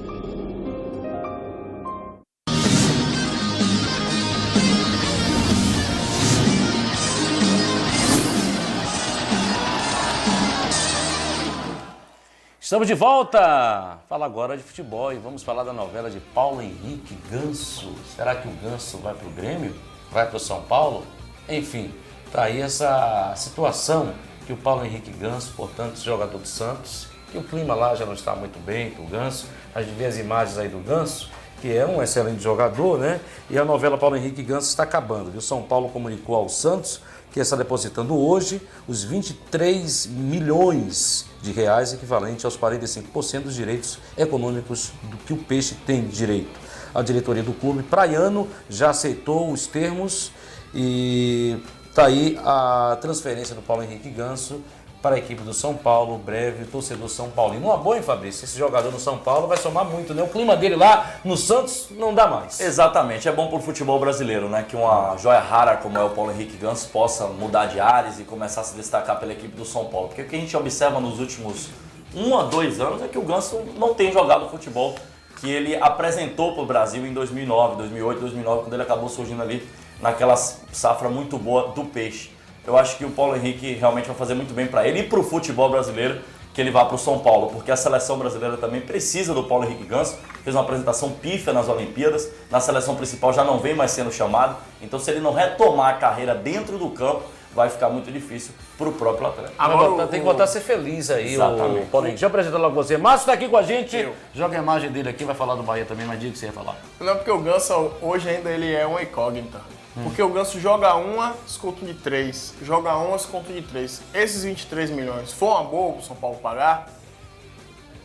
Estamos de volta! Fala agora de futebol e vamos falar da novela de Paulo Henrique Ganso. Será que o Ganso vai para o Grêmio? Vai para o São Paulo? Enfim, tá aí essa situação que o Paulo Henrique Ganso, portanto, jogador do Santos, que o clima lá já não está muito bem com o Ganso. A gente vê as imagens aí do Ganso, que é um excelente jogador, né? E a novela Paulo Henrique Ganso está acabando, viu? São Paulo comunicou ao Santos que está depositando hoje os 23 milhões de reais, equivalente aos 45% dos direitos econômicos do que o Peixe tem direito. A diretoria do clube praiano já aceitou os termos e está aí a transferência do Paulo Henrique Ganso para a equipe do São Paulo, breve, torcedor São Paulino. Uma boa, hein, Fabrício? Esse jogador no São Paulo vai somar muito, né? O clima dele lá no Santos não dá mais. Exatamente, é bom para o futebol brasileiro, né? Que uma joia rara como é o Paulo Henrique Ganso possa mudar de ares e começar a se destacar pela equipe do São Paulo. Porque o que a gente observa nos últimos 1 a 2 anos é que o Ganso não tem jogado o futebol que ele apresentou para o Brasil em 2009, 2008, 2009, quando ele acabou surgindo ali naquela safra muito boa do Peixe. Eu acho que o Paulo Henrique realmente vai fazer muito bem para ele e para o futebol brasileiro que ele vá para o São Paulo, porque a seleção brasileira também precisa do Paulo Henrique Ganso. Fez uma apresentação pífia nas Olimpíadas, na seleção principal já não vem mais sendo chamado, então se ele não retomar a carreira dentro do campo, vai ficar muito difícil para o próprio Atlético. Agora tem que voltar a ser feliz aí, Exatamente. Paulinho. Deixa eu apresentar logo você. Márcio está aqui com a gente. Joga a imagem dele aqui, vai falar do Bahia também, mas diga o que você ia falar. Não, porque o Ganso hoje ainda ele é uma incógnita. Porque o Ganso joga uma, desconto de 3. Joga uma, desconto de 3. Esses 23 milhões, foi uma boa pro São Paulo pagar?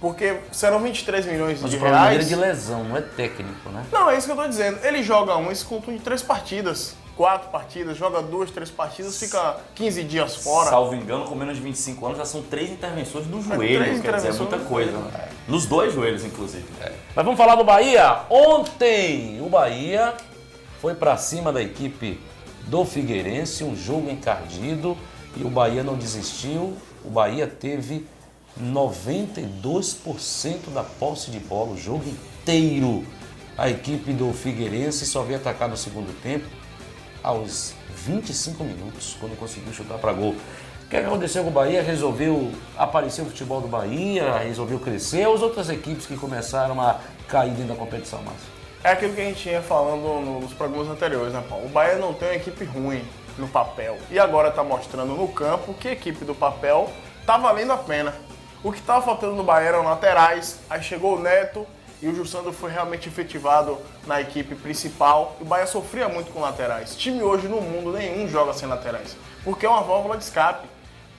Porque serão 23 milhões Mas de o problema dele reais. é de lesão, não é técnico, né? Não, é isso que eu tô dizendo. Ele joga um, desconto de 3 partidas. 4 partidas, joga 2, 3 partidas, fica 15 dias fora. Salvo engano, com menos de 25 anos, já são 3 intervenções no joelho, 3 quer dizer, é muita coisa. Né? Nos 2 joelhos, inclusive. Mas vamos falar do Bahia. Ontem, o Bahia foi pra cima da equipe do Figueirense, um jogo encardido, e o Bahia não desistiu. O Bahia teve 92% da posse de bola o jogo inteiro. A equipe do Figueirense só veio atacar no segundo tempo aos 25 minutos, quando conseguiu chutar para gol. O que aconteceu com o Bahia? Resolveu aparecer o futebol do Bahia, resolveu crescer, as outras equipes que começaram a cair dentro da competição, Márcio? É aquilo que a gente tinha falando nos programas anteriores, né, Paulo? O Bahia não tem uma equipe ruim no papel. E agora está mostrando no campo que a equipe do papel tá valendo a pena. O que estava faltando no Bahia eram laterais, aí chegou o Neto e o Jussandro foi realmente efetivado na equipe principal. O Bahia sofria muito com laterais. Time hoje no mundo nenhum joga sem laterais, porque é uma válvula de escape.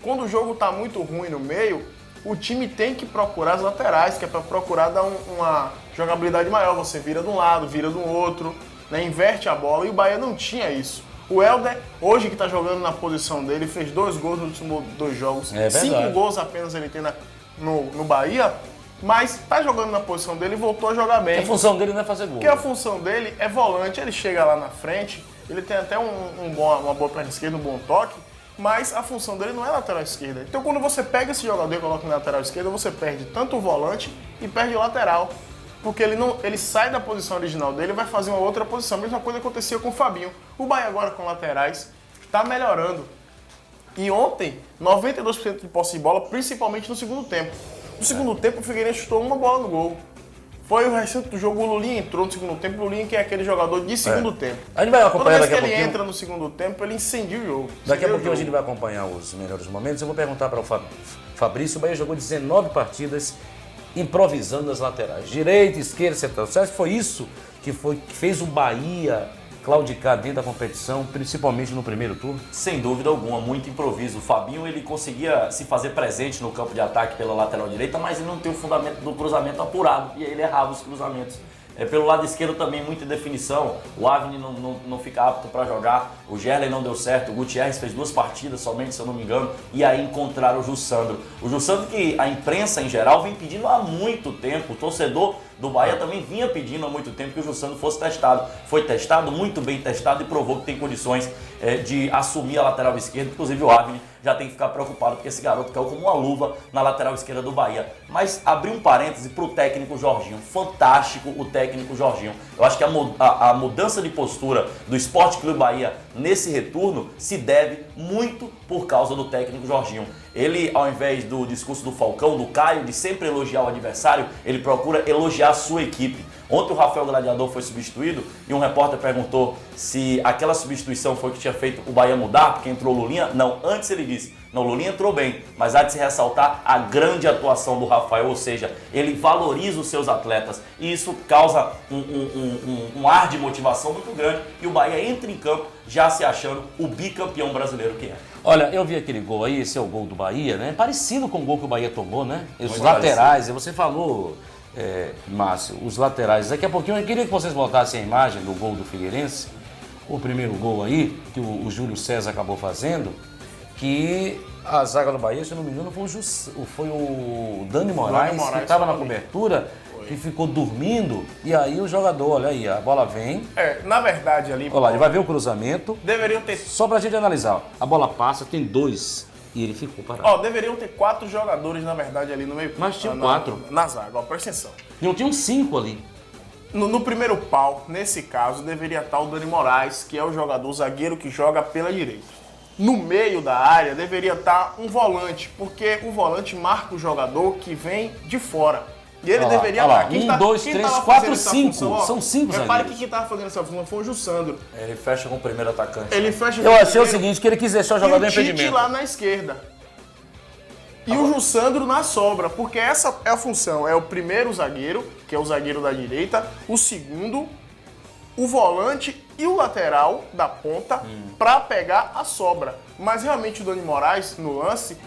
Quando o jogo está muito ruim no meio, o time tem que procurar as laterais, que é para procurar dar uma jogabilidade maior. Você vira de um lado, vira do outro, né? Inverte a bola, e o Bahia não tinha isso. O Helder, hoje que está jogando na posição dele, fez 2 gols nos últimos 2 jogos. 5 gols apenas ele tem no Bahia, mas está jogando na posição dele e voltou a jogar bem. A função dele não é fazer gol. Porque a função dele é volante, ele chega lá na frente, ele tem até uma boa perna esquerda, um bom toque, mas a função dele não é lateral esquerda. Então quando você pega esse jogador e coloca na lateral esquerda, você perde tanto o volante e perde o lateral. Porque ele sai da posição original dele e vai fazer uma outra posição. A mesma coisa acontecia com o Fabinho. O Bahia agora com laterais está melhorando. E ontem, 92% de posse de bola, principalmente no segundo tempo. No segundo tempo, o Figueirense chutou uma bola no gol. Foi o restante do jogo, o Lulinha entrou no segundo tempo. O Lulinha que é aquele jogador de segundo tempo. A gente vai acompanhar Toda vez daqui a que ele pouquinho. entra no segundo tempo, ele incendia o jogo. Daqui a pouquinho a gente vai acompanhar os melhores momentos. Eu vou perguntar para o Fabrício. O Bahia jogou 19 partidas improvisando nas laterais. Direita, esquerda, central. Você acha que foi isso que fez o Bahia claudicar dentro da competição, principalmente no primeiro turno? Sem dúvida alguma, muito improviso. O Fabinho ele conseguia se fazer presente no campo de ataque pela lateral direita, mas ele não tem o fundamento do cruzamento apurado, e aí ele errava os cruzamentos. Pelo lado esquerdo também muita indefinição, o Avni não fica apto para jogar, o Gerley não deu certo, o Gutierrez fez 2 partidas somente, se eu não me engano, e aí encontraram o Jussandro. O Jussandro que a imprensa em geral vem pedindo há muito tempo, o torcedor do Bahia também vinha pedindo há muito tempo que o Jussandro fosse testado. Foi testado, muito bem testado, e provou que tem condições de assumir a lateral esquerda. Inclusive o Avni já tem que ficar preocupado porque esse garoto caiu como uma luva na lateral esquerda do Bahia. Mas abrir um parêntese para o técnico Jorginho, fantástico o técnico Jorginho. Eu acho que a mudança de postura do Sport Clube Bahia nesse retorno se deve muito por causa do técnico Jorginho. Ele, ao invés do discurso do Falcão, do Caio, de sempre elogiar o adversário, ele procura elogiar a sua equipe. Ontem o Rafael Gladiador foi substituído e um repórter perguntou se aquela substituição foi que tinha feito o Bahia mudar, porque entrou o Lulinha. Não, antes ele disse, não, o Lulinha entrou bem, mas há de se ressaltar a grande atuação do Rafael, ou seja, ele valoriza os seus atletas e isso causa um ar de motivação muito grande e o Bahia entra em campo já se achando o bicampeão brasileiro que é. Olha, eu vi aquele gol aí, esse é o gol do Bahia, né? Parecido com o gol que o Bahia tomou, né? Os Muito laterais, você falou, Márcio, os laterais. Daqui a pouquinho eu queria que vocês botassem a imagem do gol do Figueirense, o primeiro gol aí, que o Júlio César acabou fazendo, que a zaga do Bahia, se eu não me engano, foi o Dani Moraes, que estava na cobertura, que ficou dormindo, e aí o jogador, olha aí, a bola vem. Na verdade ali... Olha lá, ele vai ver o cruzamento. Deveriam ter... Só pra gente analisar, ó, a bola passa, tem 2 e ele ficou parado. Deveriam ter 4 jogadores, na verdade, ali no meio. Mas tinha 4. Na zaga, presta atenção. Não tinham 5 ali. No primeiro pau, nesse caso, deveria estar o Dani Moraes, que é o jogador, o zagueiro que joga pela direita. No meio da área deveria estar um volante, porque o volante marca o jogador que vem de fora. E ele deveria olha lá. lá. Quem 1, 2, quem 3, tava 4, fazendo essa 5. função, ó, São 5 Repare zagueiros. que quem tava fazendo essa função foi o Jussandro. Ele fecha com o primeiro atacante. Ele fecha Eu com o achei o primeiro seguinte, que ele quis deixar o e jogador o em Tite impedimento. lá na esquerda. E o Jussandro na sobra, porque essa é a função. É o primeiro zagueiro, que é o zagueiro da direita, o segundo, o volante e o lateral da ponta pra pegar a sobra. Mas realmente o Dani Moraes, no lance,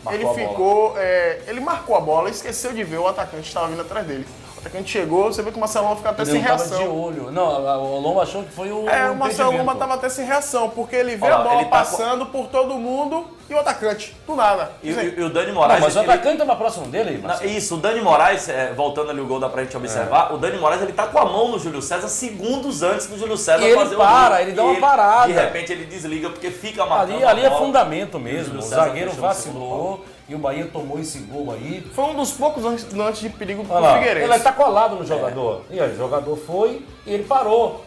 ele marcou a bola, esqueceu de ver o atacante que estava vindo atrás dele. O atacante chegou, você vê que o Marcelo Lomba fica até Ele sem não tava reação. de olho. Não, o Lomba achou que foi o O Marcelo impedimento. Lomba tava até sem reação, porque ele vê Olha a lá, bola ele tá passando por todo mundo e o atacante, do nada. E o Dani Não, Moraes... mas o ele- atacante tava próximo dele, Não, Marcelo. isso, o Dani Moraes, voltando ali o gol dá pra gente observar, o Dani Moraes ele tá com a mão no Júlio César segundos antes do Júlio César E ele fazer para, o gol. ele dá E uma parada. De repente ele desliga porque fica marcando Ali a é bola. fundamento E mesmo. Júlio O César zagueiro fechou o segundo pau. vacilou e o Bahia tomou esse gol aí. Foi um dos poucos lances de perigo pro Olha lá, Figueirense. ele tá colado no jogador. E aí, o jogador foi e ele parou.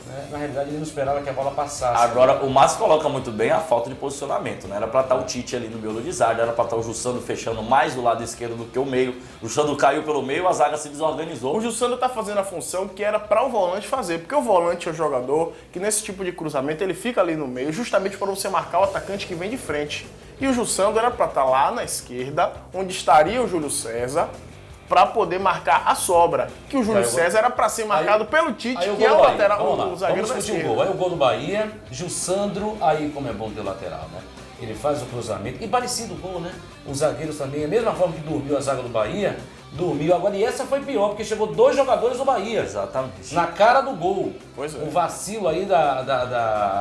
Né? Na realidade, ele não esperava que a bola passasse. Agora, o Márcio coloca muito bem a falta de posicionamento, né? Era pra estar o Tite ali no miolo de zaga, era pra estar o Jussandro fechando mais do lado esquerdo do que o meio. O Jussandro caiu pelo meio, a zaga se desorganizou. O Jussandro tá fazendo a função que era para o volante fazer, porque o volante é o jogador que nesse tipo de cruzamento ele fica ali no meio, justamente para você marcar o atacante que vem de frente. E o Jussandro era para estar lá na esquerda, onde estaria o Júlio César, para poder marcar a sobra. Que o Júlio César era para ser marcado pelo Tite, Aí que é o Bahia. lateral, Vamos lá, o zagueiro da vamos discutir esquerda. o gol. Aí o gol do Bahia, Jussandro, aí como é bom ter lateral, né? Ele faz o cruzamento. E parecido o gol, né? Os zagueiros também, a mesma forma que dormiu a zaga do Bahia, dormiu. Agora, e essa foi pior, porque chegou 2 jogadores do Bahia. Exatamente. Na cara do gol. Pois é. Um vacilo aí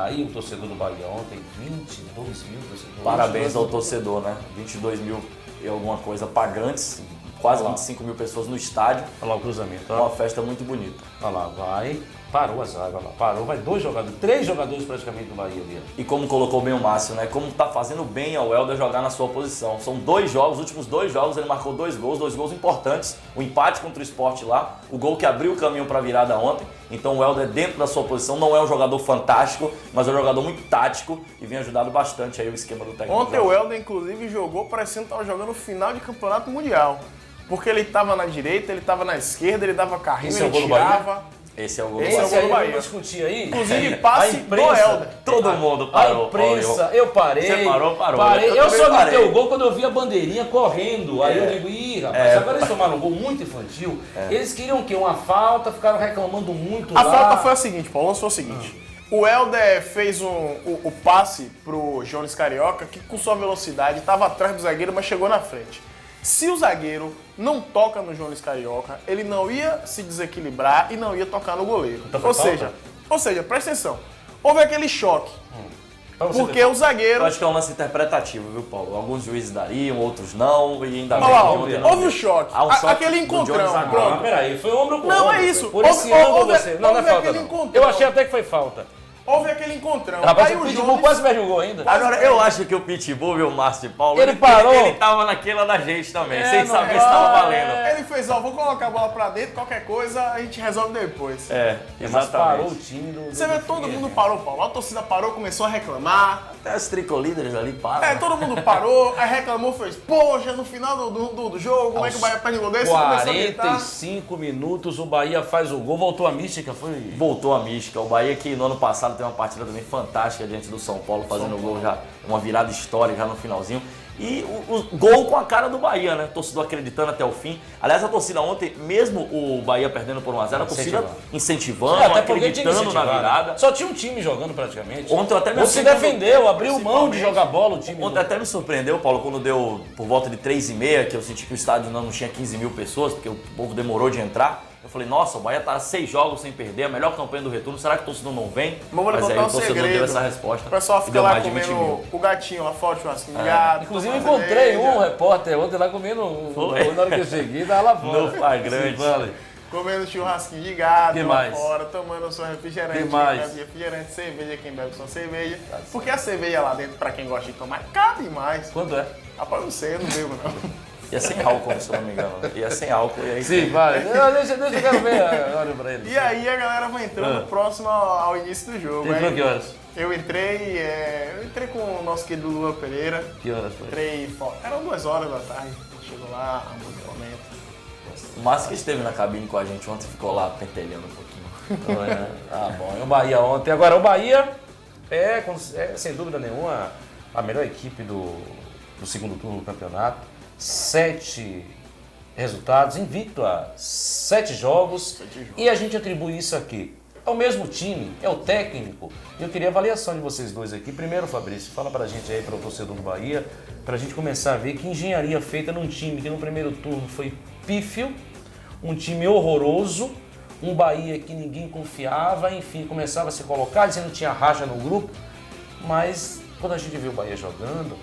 aí o torcedor do Bahia ontem, 22 mil torcedores. Parabéns ao torcedor, né? 22 mil e alguma coisa pagantes, quase 25 mil pessoas no estádio. Olha lá o cruzamento. Uma festa muito bonita. Olha lá, vai. Parou a zaga, olha lá. Parou, vai 2 jogadores, 3 jogadores praticamente do Bahia ali. E como colocou bem o Márcio, né? Como tá fazendo bem ao Helder jogar na sua posição. São 2 jogos, os últimos 2 jogos ele marcou 2 gols importantes. O empate contra o Sport lá, o gol que abriu o caminho para a virada ontem. Então o Helder dentro da sua posição não é um jogador fantástico, mas é um jogador muito tático e vem ajudando bastante aí o esquema do técnico. Ontem o Helder, inclusive, jogou parecendo que estava jogando final de campeonato mundial. Porque ele estava na direita, ele estava na esquerda, ele dava carrinho, Esse é o ele gol do Bahia? tirava. Esse é o gol Esse do é o Bahia. gol do Bahia. Vamos discutir aí. Inclusive, passe A imprensa- do Helder. Todo mundo parou. A imprensa, Paulo. eu parei. Você parou? Parei. Eu também só parei. gritei o gol quando eu vi a bandeirinha correndo. Aí eu digo, ih, rapaz, agora eles tomaram um gol muito infantil. Eles queriam o quê? Uma falta, ficaram reclamando muito A lá. falta foi a seguinte, Paulo, o lance foi o seguinte. O Helder fez o passe pro Jones Carioca, que com sua velocidade estava atrás do zagueiro, mas chegou na frente. Se o zagueiro não toca no Jones Carioca, ele não ia se desequilibrar e não ia tocar no goleiro. Então foi Ou seja, presta atenção. Houve aquele choque. Pra você Porque ver. o zagueiro... Eu acho que é um lance interpretativo, viu, Paulo? Alguns juízes dariam, outros não, e ainda Olha bem lá, que ó, ontem não houve deu. o choque. Há um choque Aquele do encontrão, Jones agora. pronto. Não, peraí, foi ombro com Não, ombro. é isso. Por esse Houve- ângulo houve- você... Não, não é houve falta aquele não. encontrão. Eu achei até que foi falta. Houve aquele encontrão. Rapaz, Aí o o Pitbull Jones... quase perdeu o gol ainda. Agora, eu acho que o Pitbull, viu, o Márcio de Paulo, Ele parou. Ele tava naquela da gente também, sem não saber é. se tava valendo. Ele fez, ó, vou colocar a bola pra dentro, qualquer coisa a gente resolve depois. É, Mas parou o exatamente. time do... Você vê, todo mundo parou, Paulo. A torcida parou, começou a reclamar. Até os tricolíderes ali param. É, né? todo mundo parou, aí reclamou, fez, poxa, no final do jogo, como é que o Bahia perde um gol desse? Começou a gritar. 45 minutos, o Bahia faz o gol, voltou a mística, foi... Voltou a mística. O Bahia que no ano passado teve uma partida também fantástica diante do São Paulo, fazendo o gol já, uma virada histórica já no finalzinho. E o gol com a cara do Bahia, né? O torcedor acreditando até o fim. Aliás, a torcida ontem, mesmo o Bahia perdendo por 1-0, a torcida incentivando, até porque tinha que acreditando na incentivar, virada. né? Só tinha um time jogando praticamente. Ontem eu até me Não se surpreendeu, defendeu, abriu mão de jogar bola o time. Ontem até me surpreendeu, Paulo, quando deu por volta de 3h30, que eu senti que o estádio não tinha 15 mil pessoas, porque o povo demorou de entrar. Eu falei, nossa, o Bahia tá 6 jogos sem perder, a melhor campanha do retorno, será que o torcedor não vem? Vamos Mas aí contar o um torcedor segredo. deu essa resposta. O pessoal e fica deu lá mais de 20 comendo mil. o gatinho lá fora, o churrasquinho de gato. Inclusive tomando encontrei cerveja, um repórter ontem lá comendo na hora que eu cheguei, tava lá fora. No flagrante. Sim, vale. comendo churrasquinho de gato Que lá mais? fora, tomando sua refrigerante. Que mais? Quem bebe refrigerante, cerveja, quem bebe sua cerveja. Porque a cerveja lá dentro, pra quem gosta de tomar, cabe mais. Quanto é? Rapaz, não sei, eu não bebo não. E é sem álcool, se eu não me engano. E é sem álcool. E aí Sim, vale. Deixa eu quero ver agora pra ele. E aí a galera vai entrando próximo ao início do jogo. Você entrou Aí que horas? Eu entrei com o nosso querido Lula Pereira. Que horas foi? Eram 2 horas da tarde. Chegou lá, muito momento. O Márcio que esteve na cabine com a gente ontem ficou lá pentelhando um pouquinho. Ah, bom. E o Bahia ontem. Agora, o Bahia é sem dúvida nenhuma, a melhor equipe do segundo turno do campeonato. 7 resultados, invicto a 7 jogos. E a gente atribui isso aqui ao mesmo time, é o técnico. E eu queria a avaliação de vocês dois aqui. Primeiro, Fabrício, fala pra gente aí, para o torcedor do Bahia, pra gente começar a ver que engenharia feita num time que no primeiro turno foi pífio, um time horroroso, um Bahia que ninguém confiava, enfim, começava a se colocar, dizendo que tinha racha no grupo, mas quando a gente vê o Bahia jogando,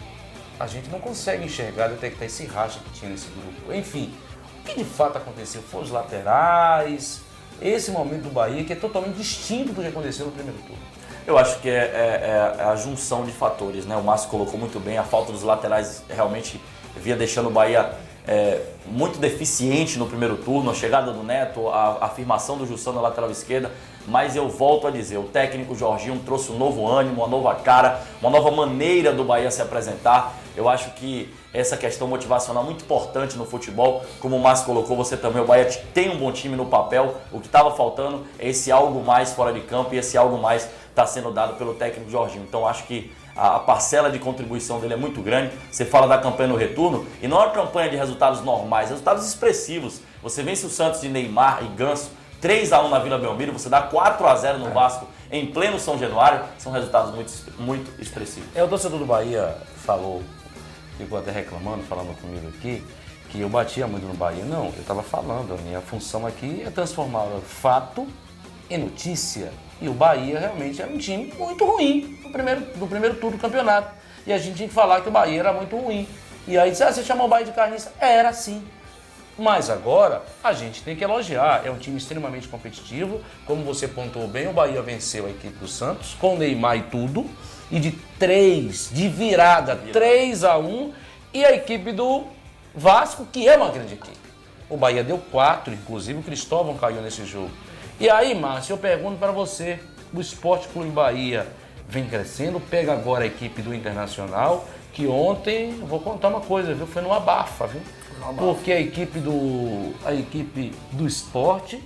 a gente não consegue enxergar, detectar esse racha que tinha nesse grupo. Enfim, o que de fato aconteceu? Foram os laterais, esse momento do Bahia que é totalmente distinto do que aconteceu no primeiro turno. Eu acho que é a junção de fatores, né? O Márcio colocou muito bem, a falta dos laterais realmente vinha deixando o Bahia muito deficiente no primeiro turno, a chegada do Neto, a afirmação do Jussão na lateral esquerda, mas eu volto a dizer, o técnico Jorginho trouxe um novo ânimo, uma nova cara, uma nova maneira do Bahia se apresentar. Eu acho que essa questão motivacional é muito importante no futebol, como o Márcio colocou, você também, o Bahia tem um bom time no papel, o que estava faltando é esse algo mais fora de campo e esse algo mais está sendo dado pelo técnico Jorginho. Então acho que a parcela de contribuição dele é muito grande. Você fala da campanha no retorno, e não é uma campanha de resultados normais, resultados expressivos. Você vence o Santos de Neymar e Ganso, 3-1 na Vila Belmiro, você dá 4-0 no Vasco em pleno São Januário, são resultados muito expressivos. O torcedor do Bahia falou, ficou até reclamando, falando comigo aqui, que eu batia muito no Bahia. Não, eu estava falando, a minha função aqui é transformar o fato em notícia. E o Bahia realmente era um time muito ruim no primeiro turno do campeonato. E a gente tinha que falar que o Bahia era muito ruim. E aí disse, você chamou o Bahia de carniça? Era sim. Mas agora a gente tem que elogiar. É um time extremamente competitivo. Como você pontuou bem, o Bahia venceu a equipe do Santos, com Neymar e tudo. E de virada, 3-1. E a equipe do Vasco, que é uma grande equipe. O Bahia deu 4, inclusive o Cristóvão caiu nesse jogo. E aí, Márcio, eu pergunto para você, o Sport Clube Bahia vem crescendo, pega agora a equipe do Internacional, que ontem, eu vou contar uma coisa, viu? Foi no abafa, viu? Porque a equipe do Sport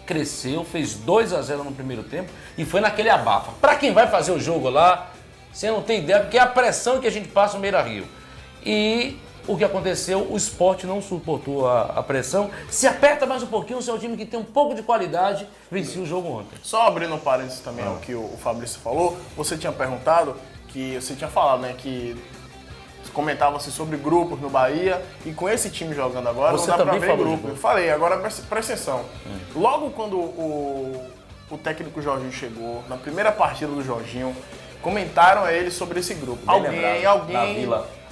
cresceu, fez 2-0 no primeiro tempo e foi naquele abafa. Para quem vai fazer o jogo lá, você não tem ideia, porque é a pressão que a gente passa no Beira-Rio. E o que aconteceu, o Sport não suportou a pressão, se aperta mais um pouquinho, o seu time que tem um pouco de qualidade, venceu o jogo ontem. Só abrindo um parênteses também ao que o Fabrício falou, você tinha perguntado, você tinha falado, né, que comentava-se sobre grupos no Bahia, e com esse time jogando agora, você não dá pra também ver falou grupo. Eu falei, agora presta atenção. Logo quando o técnico Jorginho chegou, na primeira partida do Jorginho, comentaram a ele sobre esse grupo.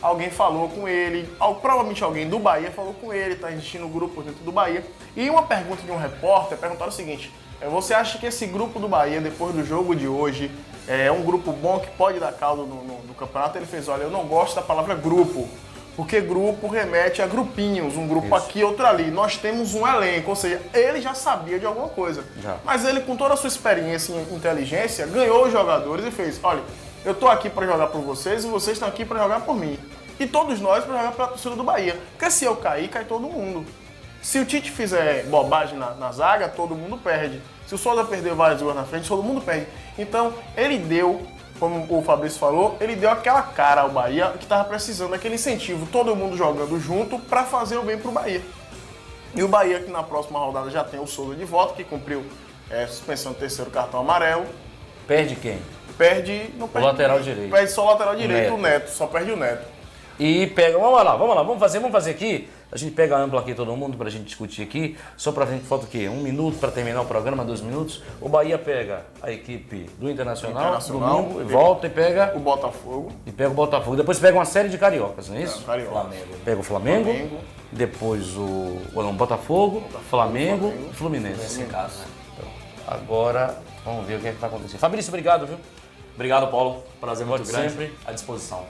Alguém falou com ele, provavelmente alguém do Bahia falou com ele, tá existindo grupo dentro do Bahia. E uma pergunta de um repórter perguntaram o seguinte, você acha que esse grupo do Bahia, depois do jogo de hoje, é um grupo bom que pode dar caldo no campeonato? Ele fez, olha, eu não gosto da palavra grupo, porque grupo remete a grupinhos, um grupo aqui, outro ali. Nós temos um elenco, ou seja, ele já sabia de alguma coisa. Mas ele, com toda a sua experiência e inteligência, ganhou os jogadores e fez, olha, eu tô aqui para jogar por vocês e vocês estão aqui para jogar por mim. E todos nós para jogar pela torcida do Bahia. Porque se eu cair, cai todo mundo. Se o Tite fizer bobagem na zaga, todo mundo perde. Se o Souza perder vários gols na frente, todo mundo perde. Então, ele deu, como o Fabrício falou, ele deu aquela cara ao Bahia que estava precisando, aquele incentivo, todo mundo jogando junto para fazer o bem pro Bahia. E o Bahia, que na próxima rodada já tem o Souza de volta, que cumpriu suspensão do 3º cartão amarelo. Perde quem? Não perde o lateral direito. Perde só o lateral direito, o Neto, só perde o Neto. E pega, vamos fazer aqui. A gente pega amplo aqui todo mundo pra gente discutir aqui. Só pra gente, falta o quê? 1 minuto pra terminar o programa, 2 minutos. O Bahia pega a equipe do Internacional domingo, volta e pega o Botafogo. E pega o Botafogo. Depois pega uma série de cariocas, não é isso? Flamengo. Pega o Flamengo. Depois Botafogo, Flamengo e Fluminense. Então, agora, vamos ver o que é que vai acontecer. Fabrício, obrigado, viu? Obrigado, Paulo. Prazer muito grande. Sempre à disposição.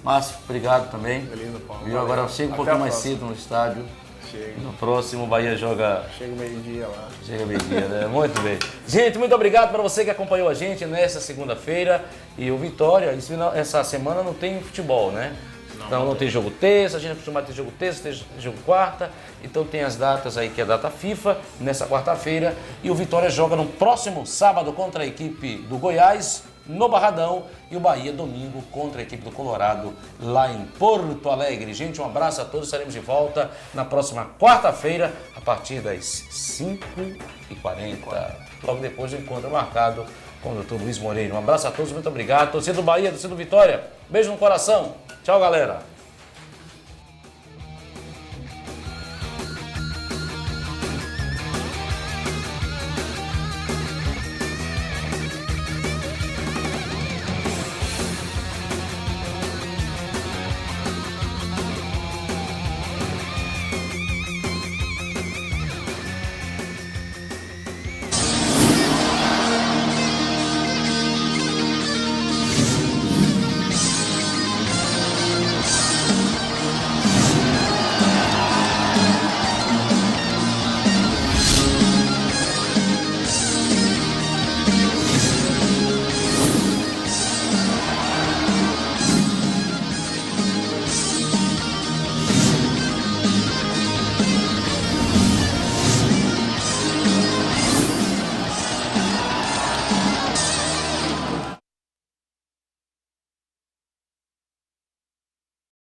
Márcio, obrigado também. Beleza, Paulo. Viu? Agora chega um pouquinho mais cedo no estádio. Chega. No próximo, o Bahia joga... Chega meio-dia lá. Chega meio-dia, né? Muito bem. Gente, muito obrigado para você que acompanhou a gente nessa segunda-feira. E o Vitória, essa semana não tem futebol, né? Não tem jogo terça, a gente é acostumado a ter jogo terça, tem jogo quarta. Então tem as datas aí, que é a data FIFA, nessa quarta-feira. E o Vitória joga no próximo sábado contra a equipe do Goiás, no Barradão. E o Bahia, domingo, contra a equipe do Colorado, lá em Porto Alegre. Gente, um abraço a todos. Estaremos de volta na próxima quarta-feira, a partir das 5h40. Logo depois do encontro marcado com o Dr. Luiz Moreira. Um abraço a todos, muito obrigado. Torcida do Bahia, torcida do Vitória. Beijo no coração. Tchau, galera.